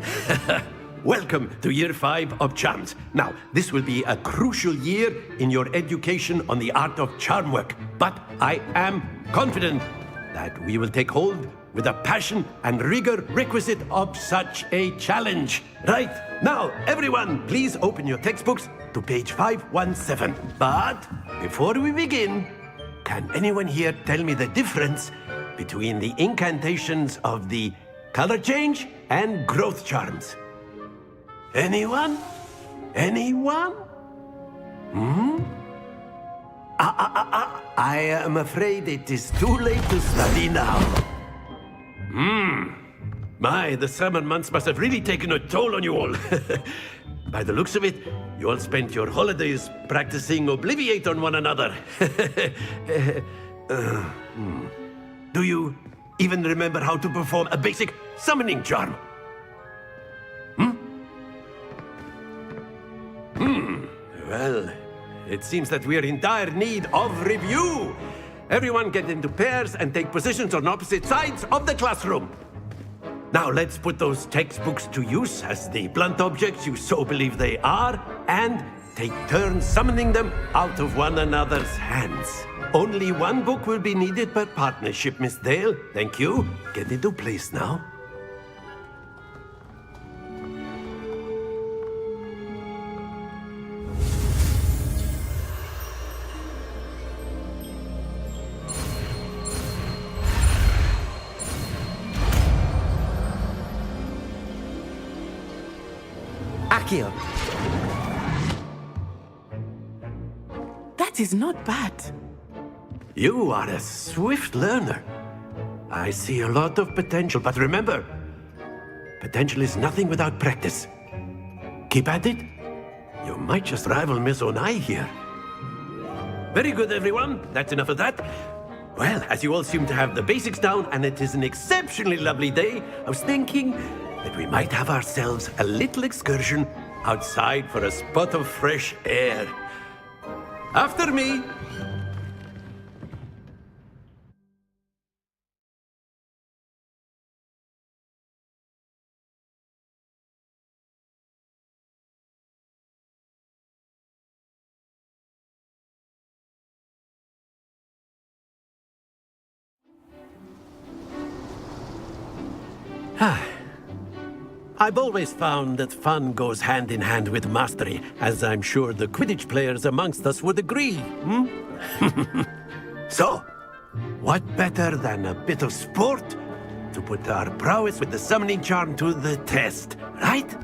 Welcome to Year 5 of Charms. Now, this will be a crucial year in your education on the art of charm work. But I am confident that we will take hold with the passion and rigor requisite of such a challenge. Right, now, everyone, please open your textbooks to page 517. But before we begin, can anyone here tell me the difference between the incantations of the color change and growth charms? Anyone? Anyone? I am afraid it is too late to study now. My, the summer months must have really taken a toll on you all. By the looks of it, you all spent your holidays practicing Obliviate on one another. Do you even remember how to perform a basic summoning charm? Well, it seems that we are in dire need of review. Everyone get into pairs and take positions on opposite sides of the classroom. Now let's put those textbooks to use as the blunt objects you so believe they are, and take turns summoning them out of one another's hands. Only one book will be needed per partnership, Miss Dale. Thank you. Get into place now. Accio. That is not bad. You are a swift learner. I see a lot of potential, but remember, potential is nothing without practice. Keep at it. You might just rival Miss Onai here. Very good, everyone. That's enough of that. Well, as you all seem to have the basics down, and it is an exceptionally lovely day, I was thinking that we might have ourselves a little excursion outside for a spot of fresh air. After me. I've always found that fun goes hand in hand with mastery, as I'm sure the Quidditch players amongst us would agree. So, what better than a bit of sport to put our prowess with the summoning charm to the test, right?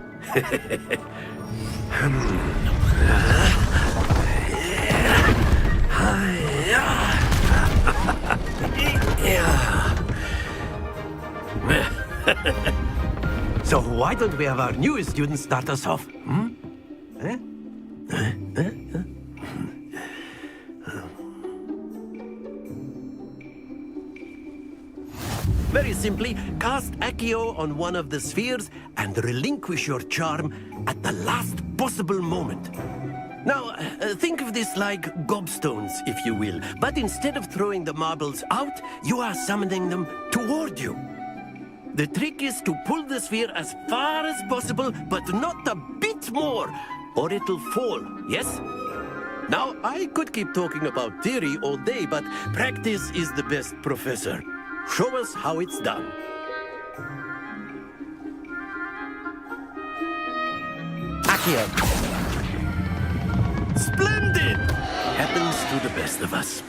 So why don't we have our newest student start us off? Very simply, cast Accio on one of the spheres and relinquish your charm at the last possible moment. Now, think of this like gobstones, if you will, but instead of throwing the marbles out, you are summoning them toward you. The trick is to pull the sphere as far as possible, but not a bit more, or it'll fall, yes? Now, I could keep talking about theory all day, but practice is the best professor. Show us how it's done. Accio. Splendid! Happens to the best of us.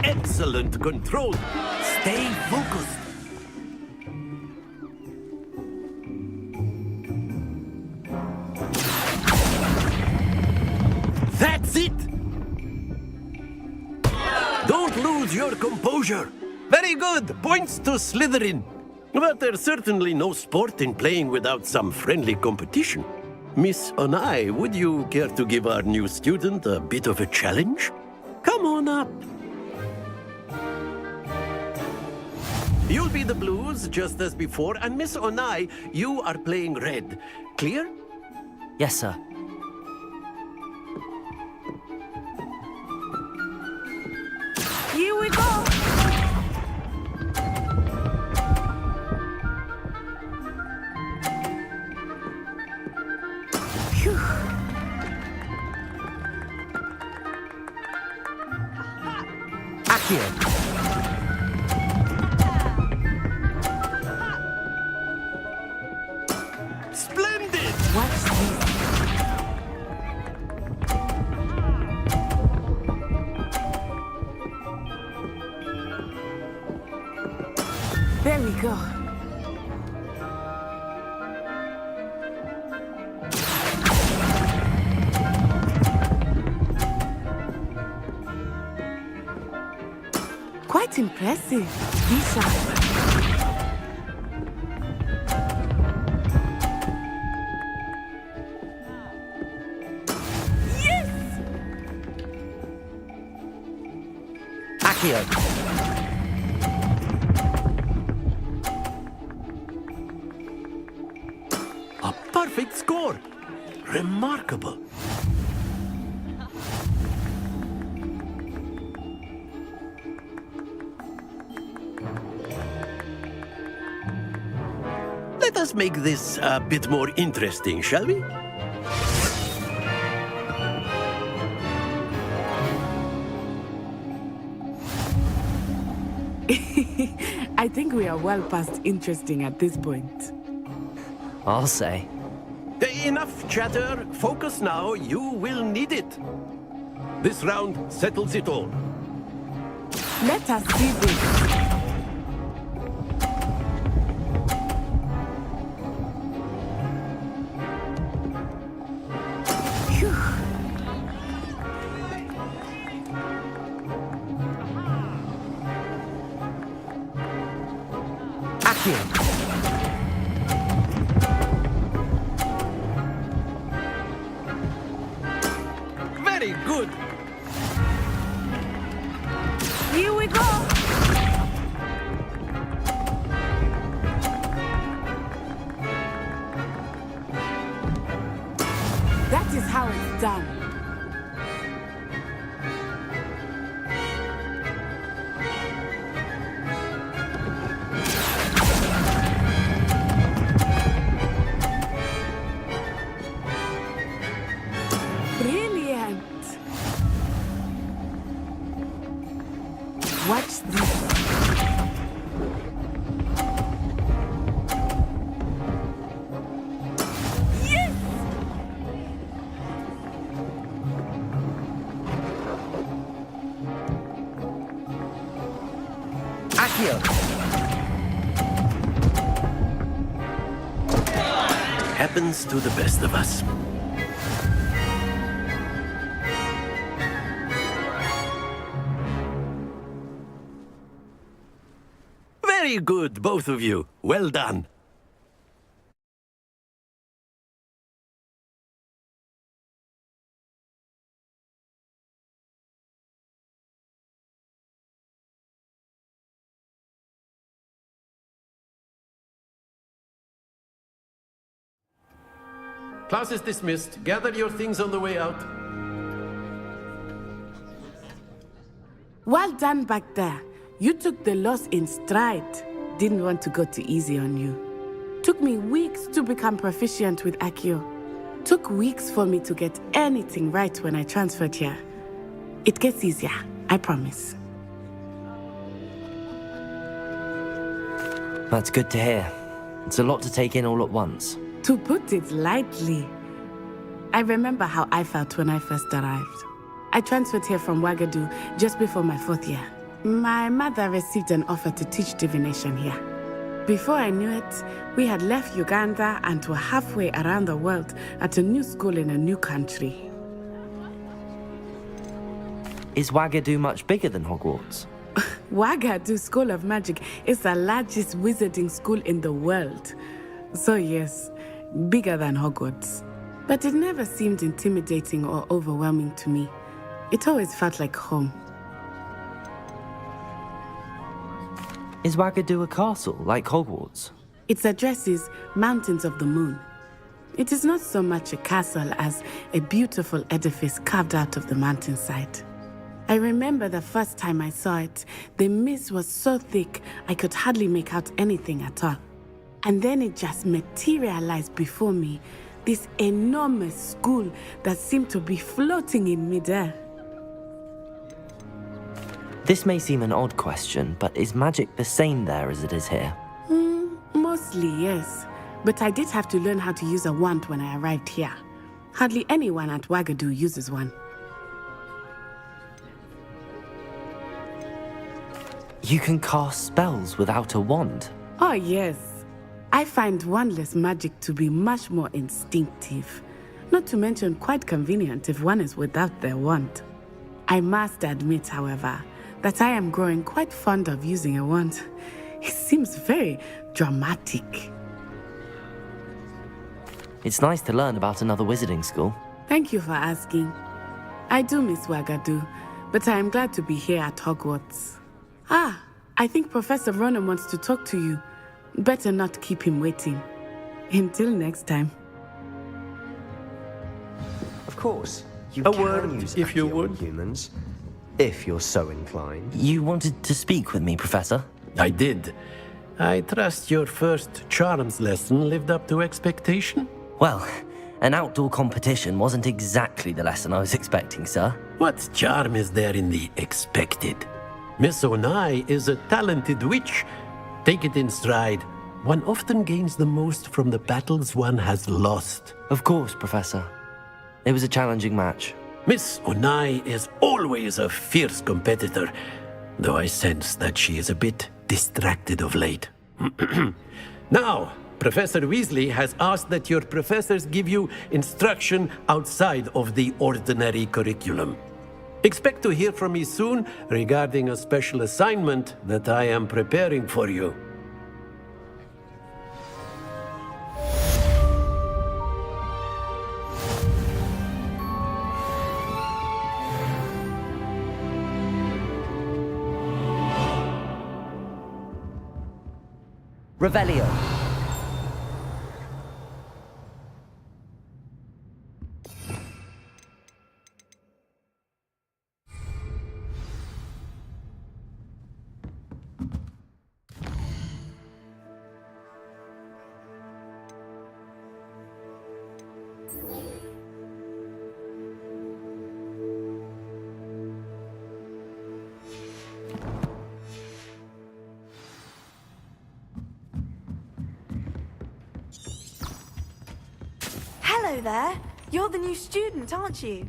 Excellent control. Stay focused. That's it! Don't lose your composure. Very good. Points to Slytherin. But there's certainly no sport in playing without some friendly competition. Miss Onai, would you care to give our new student a bit of a challenge? Come on up. You'll be the blues, just as before, and Miss Onai, you are playing red. Clear? Yes, sir. Here we go! Phew. Accio! Splendid! Watch this. There we go. Quite impressive. Be sharp. Accio! A perfect score. Remarkable. Let us make this a bit more interesting, shall we? I think we are well past interesting at this point. I'll say. Enough chatter. Focus now. You will need it. This round settles it all. Let us see this. Very good. Here we go. That is how it's done. Brilliant. Watch this. Yes! Accio! Happens to the best of us. Very good, both of you. Well done. Class is dismissed. Gather your things on the way out. Well done back there. You took the loss in stride. Didn't want to go too easy on you. Took me weeks to become proficient with Accio. Took weeks for me to get anything right when I transferred here. It gets easier, I promise. That's good to hear. It's a lot to take in all at once. To put it lightly, I remember how I felt when I first arrived. I transferred here from Wagadu just before my 4th year. My mother received an offer to teach divination here. Before I knew it, we had left Uganda and were halfway around the world at a new school in a new country. Is Wagadu much bigger than Hogwarts? Wagadu School of Magic is the largest wizarding school in the world. So yes, bigger than Hogwarts. But it never seemed intimidating or overwhelming to me. It always felt like home. Is Wagadu a castle, like Hogwarts? Its address is Mountains of the Moon. It is not so much a castle as a beautiful edifice carved out of the mountainside. I remember the first time I saw it, the mist was so thick I could hardly make out anything at all. And then it just materialized before me, this enormous school that seemed to be floating in midair. This may seem an odd question, but is magic the same there as it is here? Mostly, yes. But I did have to learn how to use a wand when I arrived here. Hardly anyone at Wagadu uses one. You can cast spells without a wand? Oh, yes. I find wandless magic to be much more instinctive. Not to mention quite convenient if one is without their wand. I must admit, however, that I am growing quite fond of using a wand. It seems very dramatic. It's nice to learn about another wizarding school. Thank you for asking. I do miss Wagadu, but I am glad to be here at Hogwarts. I think Professor Ronan wants to talk to you. Better not keep him waiting. Until next time. Of course, you A can word, use if you Accio would. on humans, if you're so inclined. You wanted to speak with me, Professor? I did. I trust your first charms lesson lived up to expectation? Well, an outdoor competition wasn't exactly the lesson I was expecting, sir. What charm is there in the expected? Miss Onai is a talented witch. Take it in stride. One often gains the most from the battles one has lost. Of course, Professor. It was a challenging match. Miss Onai is always a fierce competitor, though I sense that she is a bit distracted of late. Now, Professor Weasley has asked that your professors give you instruction outside of the ordinary curriculum. Expect to hear from me soon regarding a special assignment that I am preparing for you. Revelio. Hello there. You're the new student, aren't you?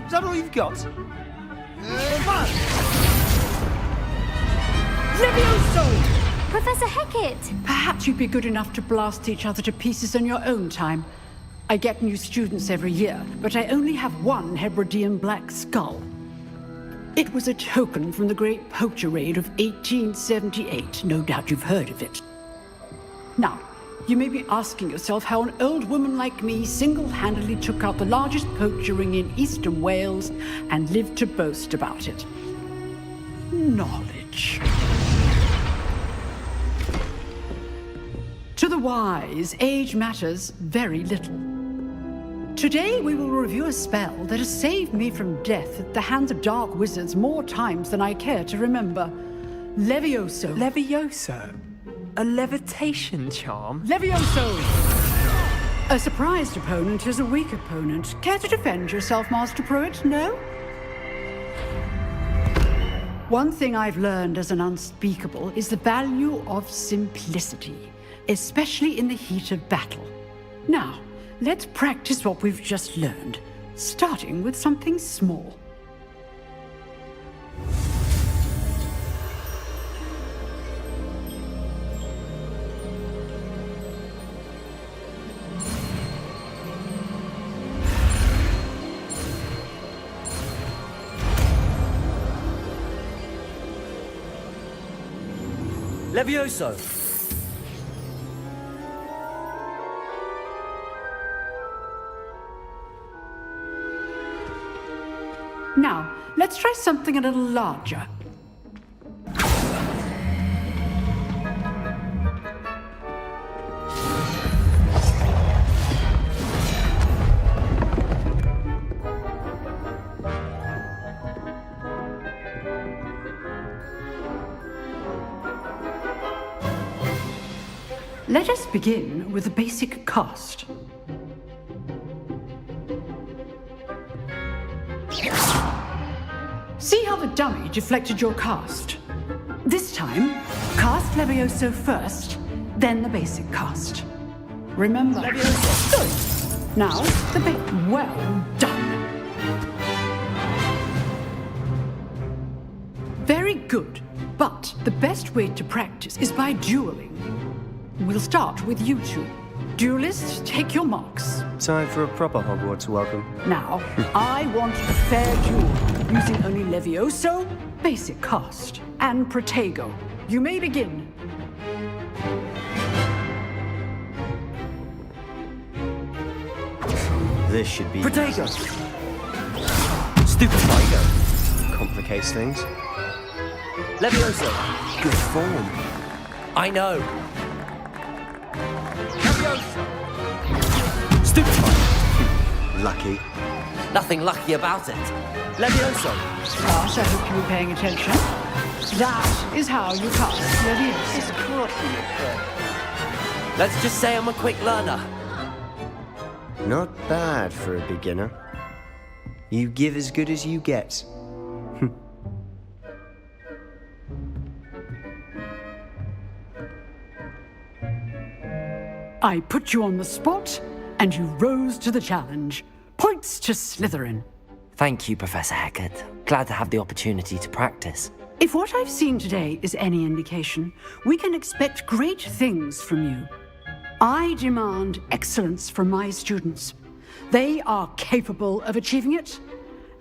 Is that all you've got? Levioso! Professor Hecat! Perhaps you'd be good enough to blast each other to pieces in your own time. I get new students every year, but I only have one Hebridean black skull. It was a token from the Great Poacher Raid of 1878. No doubt you've heard of it. Now, you may be asking yourself how an old woman like me single-handedly took out the largest poacher ring in eastern Wales and lived to boast about it. Knowledge. To the wise, age matters very little. Today we will review a spell that has saved me from death at the hands of dark wizards more times than I care to remember. A surprised opponent is a weak opponent. Care to defend yourself, Master Pruitt? No? One thing I've learned as an unspeakable is the value of simplicity, especially in the heat of battle. Now, let's practice what we've just learned, starting with something small. Levioso! Now, let's try something a little larger. Let us begin with a basic cast. See how the dummy deflected your cast? This time, cast Levioso first, then the basic cast. Remember, Levioso. Good. Now, the big. Well done. Very good. But the best way to practice is by dueling. We'll start with you two. Duelists, take your marks. Time for a proper Hogwarts welcome. Now, I want a fair duel, using only Levioso, basic cast, and Protego. You may begin. This should be... Protego! Stupid Protego. Complicates things. Levioso! Good form. I know. Levioso! Stupid Lucky. Nothing lucky about it. Levioso! Class, I hope you were paying attention. That is how you cast Levioso. Let's just say I'm a quick learner. Not bad for a beginner. You give as good as you get. I put you on the spot, and you rose to the challenge. Points to Slytherin. Thank you, Professor Hecat. Glad to have the opportunity to practice. If what I've seen today is any indication, we can expect great things from you. I demand excellence from my students. They are capable of achieving it,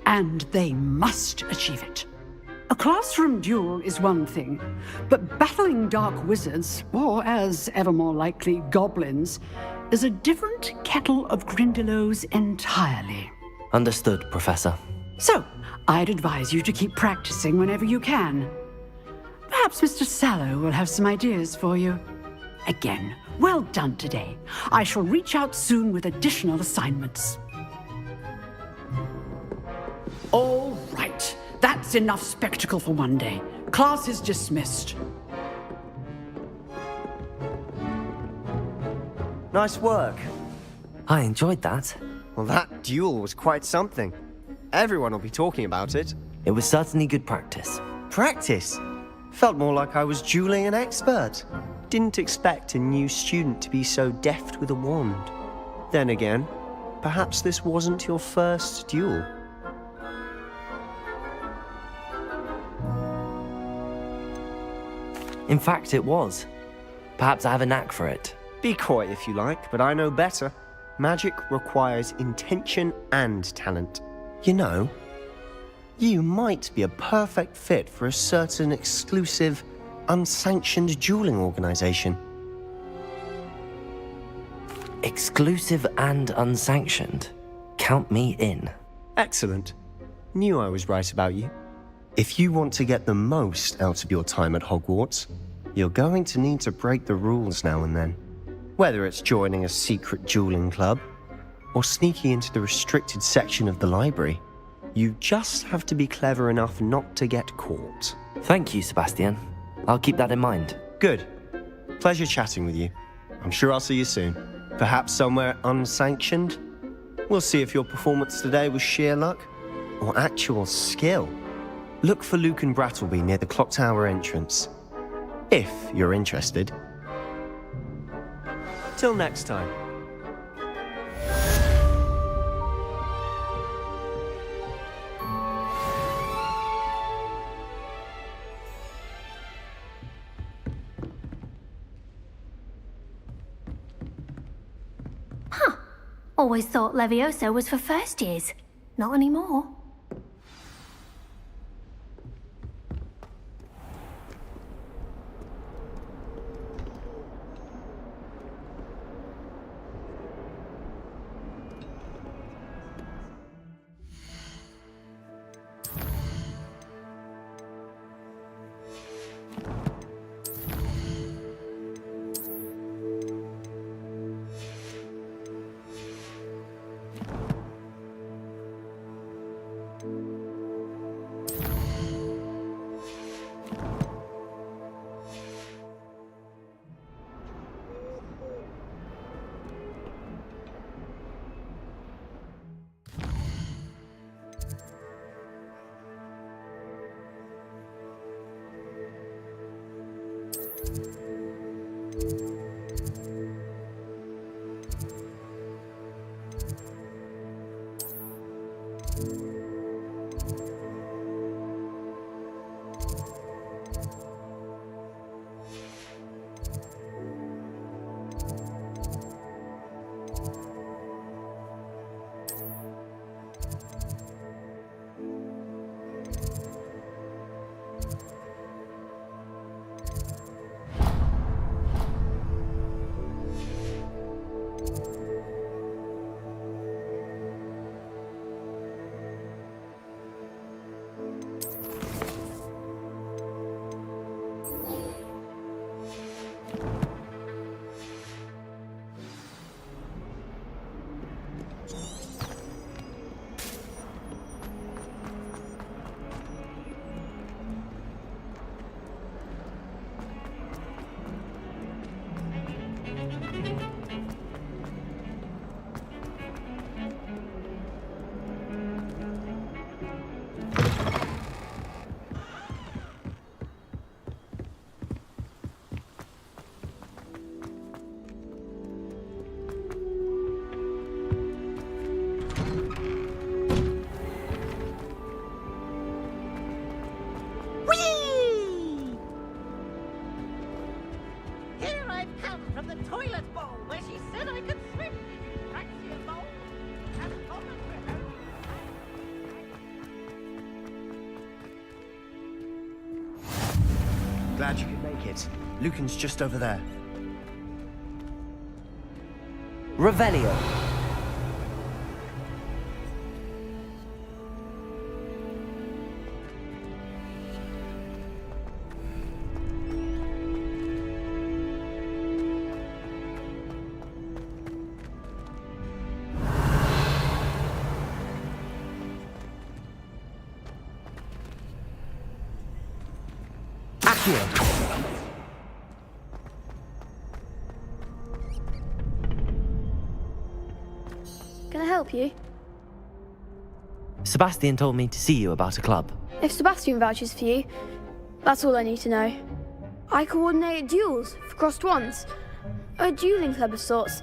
and they must achieve it. A classroom duel is one thing, but battling dark wizards, or as ever more likely, goblins, is a different kettle of Grindylows entirely. Understood, Professor. So, I'd advise you to keep practicing whenever you can. Perhaps Mr. Sallow will have some ideas for you. Again, well done today. I shall reach out soon with additional assignments. All right. That's enough spectacle for one day. Class is dismissed. Nice work. I enjoyed that. Well, that duel was quite something. Everyone will be talking about it. It was certainly good practice. Practice? Felt more like I was dueling an expert. Didn't expect a new student to be so deft with a wand. Then again, perhaps this wasn't your first duel. In fact, it was. Perhaps I have a knack for it. Be coy if you like, but I know better. Magic requires intention and talent. You know, you might be a perfect fit for a certain exclusive, unsanctioned dueling organization. Exclusive and unsanctioned? Count me in. Excellent. Knew I was right about you. If you want to get the most out of your time at Hogwarts, you're going to need to break the rules now and then. Whether it's joining a secret dueling club, or sneaking into the restricted section of the library, you just have to be clever enough not to get caught. Thank you, Sebastian. I'll keep that in mind. Good. Pleasure chatting with you. I'm sure I'll see you soon. Perhaps somewhere unsanctioned? We'll see if your performance today was sheer luck or actual skill. Look for Luke and Brattleby near the clock tower entrance. If you're interested. Till next time. Always thought Levioso was for first years. Not anymore. Glad you could make it. Lucan's just over there. Revelio. Can I help you? Sebastian told me to see you about a club. If Sebastian vouches for you, that's all I need to know. I coordinate duels for crossed ones. A dueling club of sorts.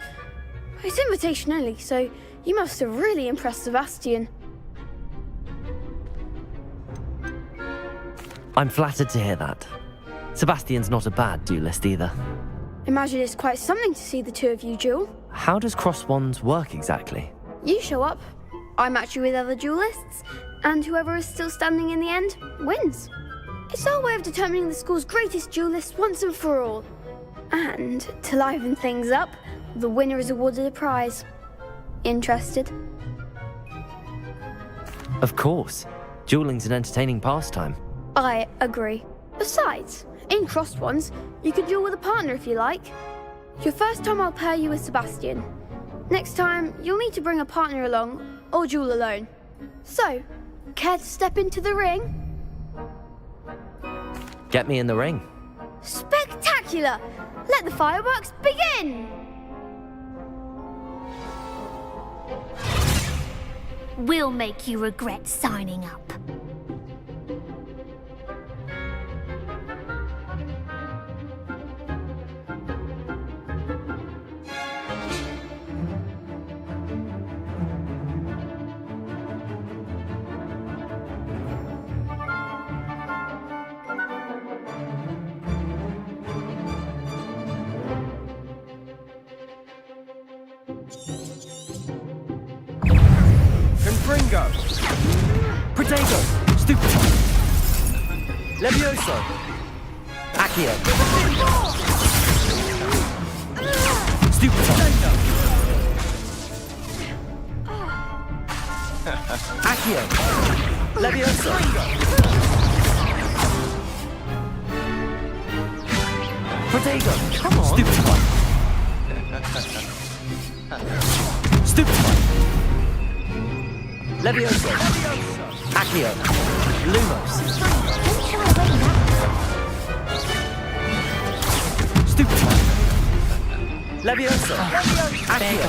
It's invitation only, so you must have really impressed Sebastian. I'm flattered to hear that. Sebastian's not a bad duelist either. Imagine it's quite something to see the two of you duel. How does cross wands work exactly? You show up, I match you with other duelists, and whoever is still standing in the end wins. It's our way of determining the school's greatest duelist once and for all. And to liven things up, the winner is awarded a prize. Interested? Of course. Dueling's an entertaining pastime. I agree. Besides, in crossed ones, you can duel with a partner if you like. Your first time I'll pair you with Sebastian. Next time, you'll need to bring a partner along, or duel alone. So, care to step into the ring? Get me in the ring. Spectacular! Let the fireworks begin! We'll make you regret signing up. Confringo! Protego! Stupefy! Levioso! Accio! Stupefy! Accio! Levioso! Protego! Come on! Stupefy! Stupefy! Levioso! Accio! Lumos! Stupefy! Levioso! Accio!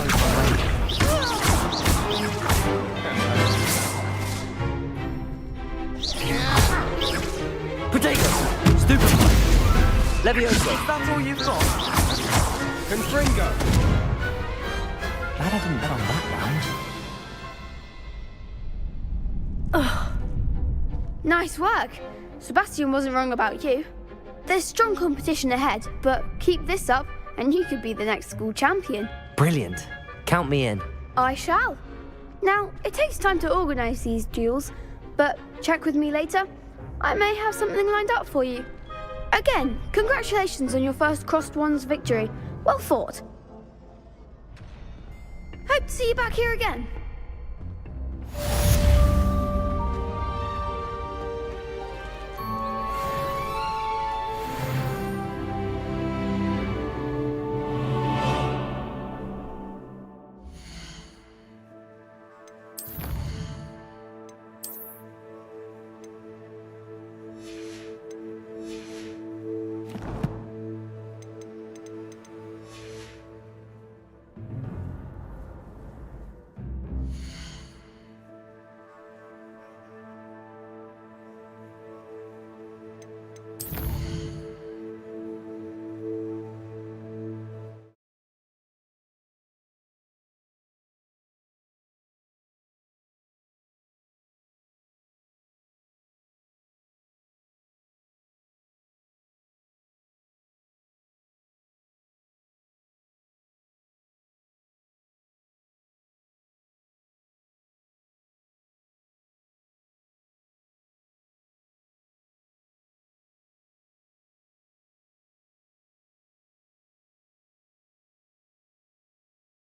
Protego! Stupefy! Levioso! That's all you've got? Confringo! Glad I didn't bet on that round. Nice work. Sebastian wasn't wrong about you. There's strong competition ahead, but keep this up and you could be the next school champion. Brilliant. Count me in. I shall. Now, it takes time to organise these duels, but check with me later. I may have something lined up for you. Again, congratulations on your first Crossed Wands victory. Well fought. Hope to see you back here again.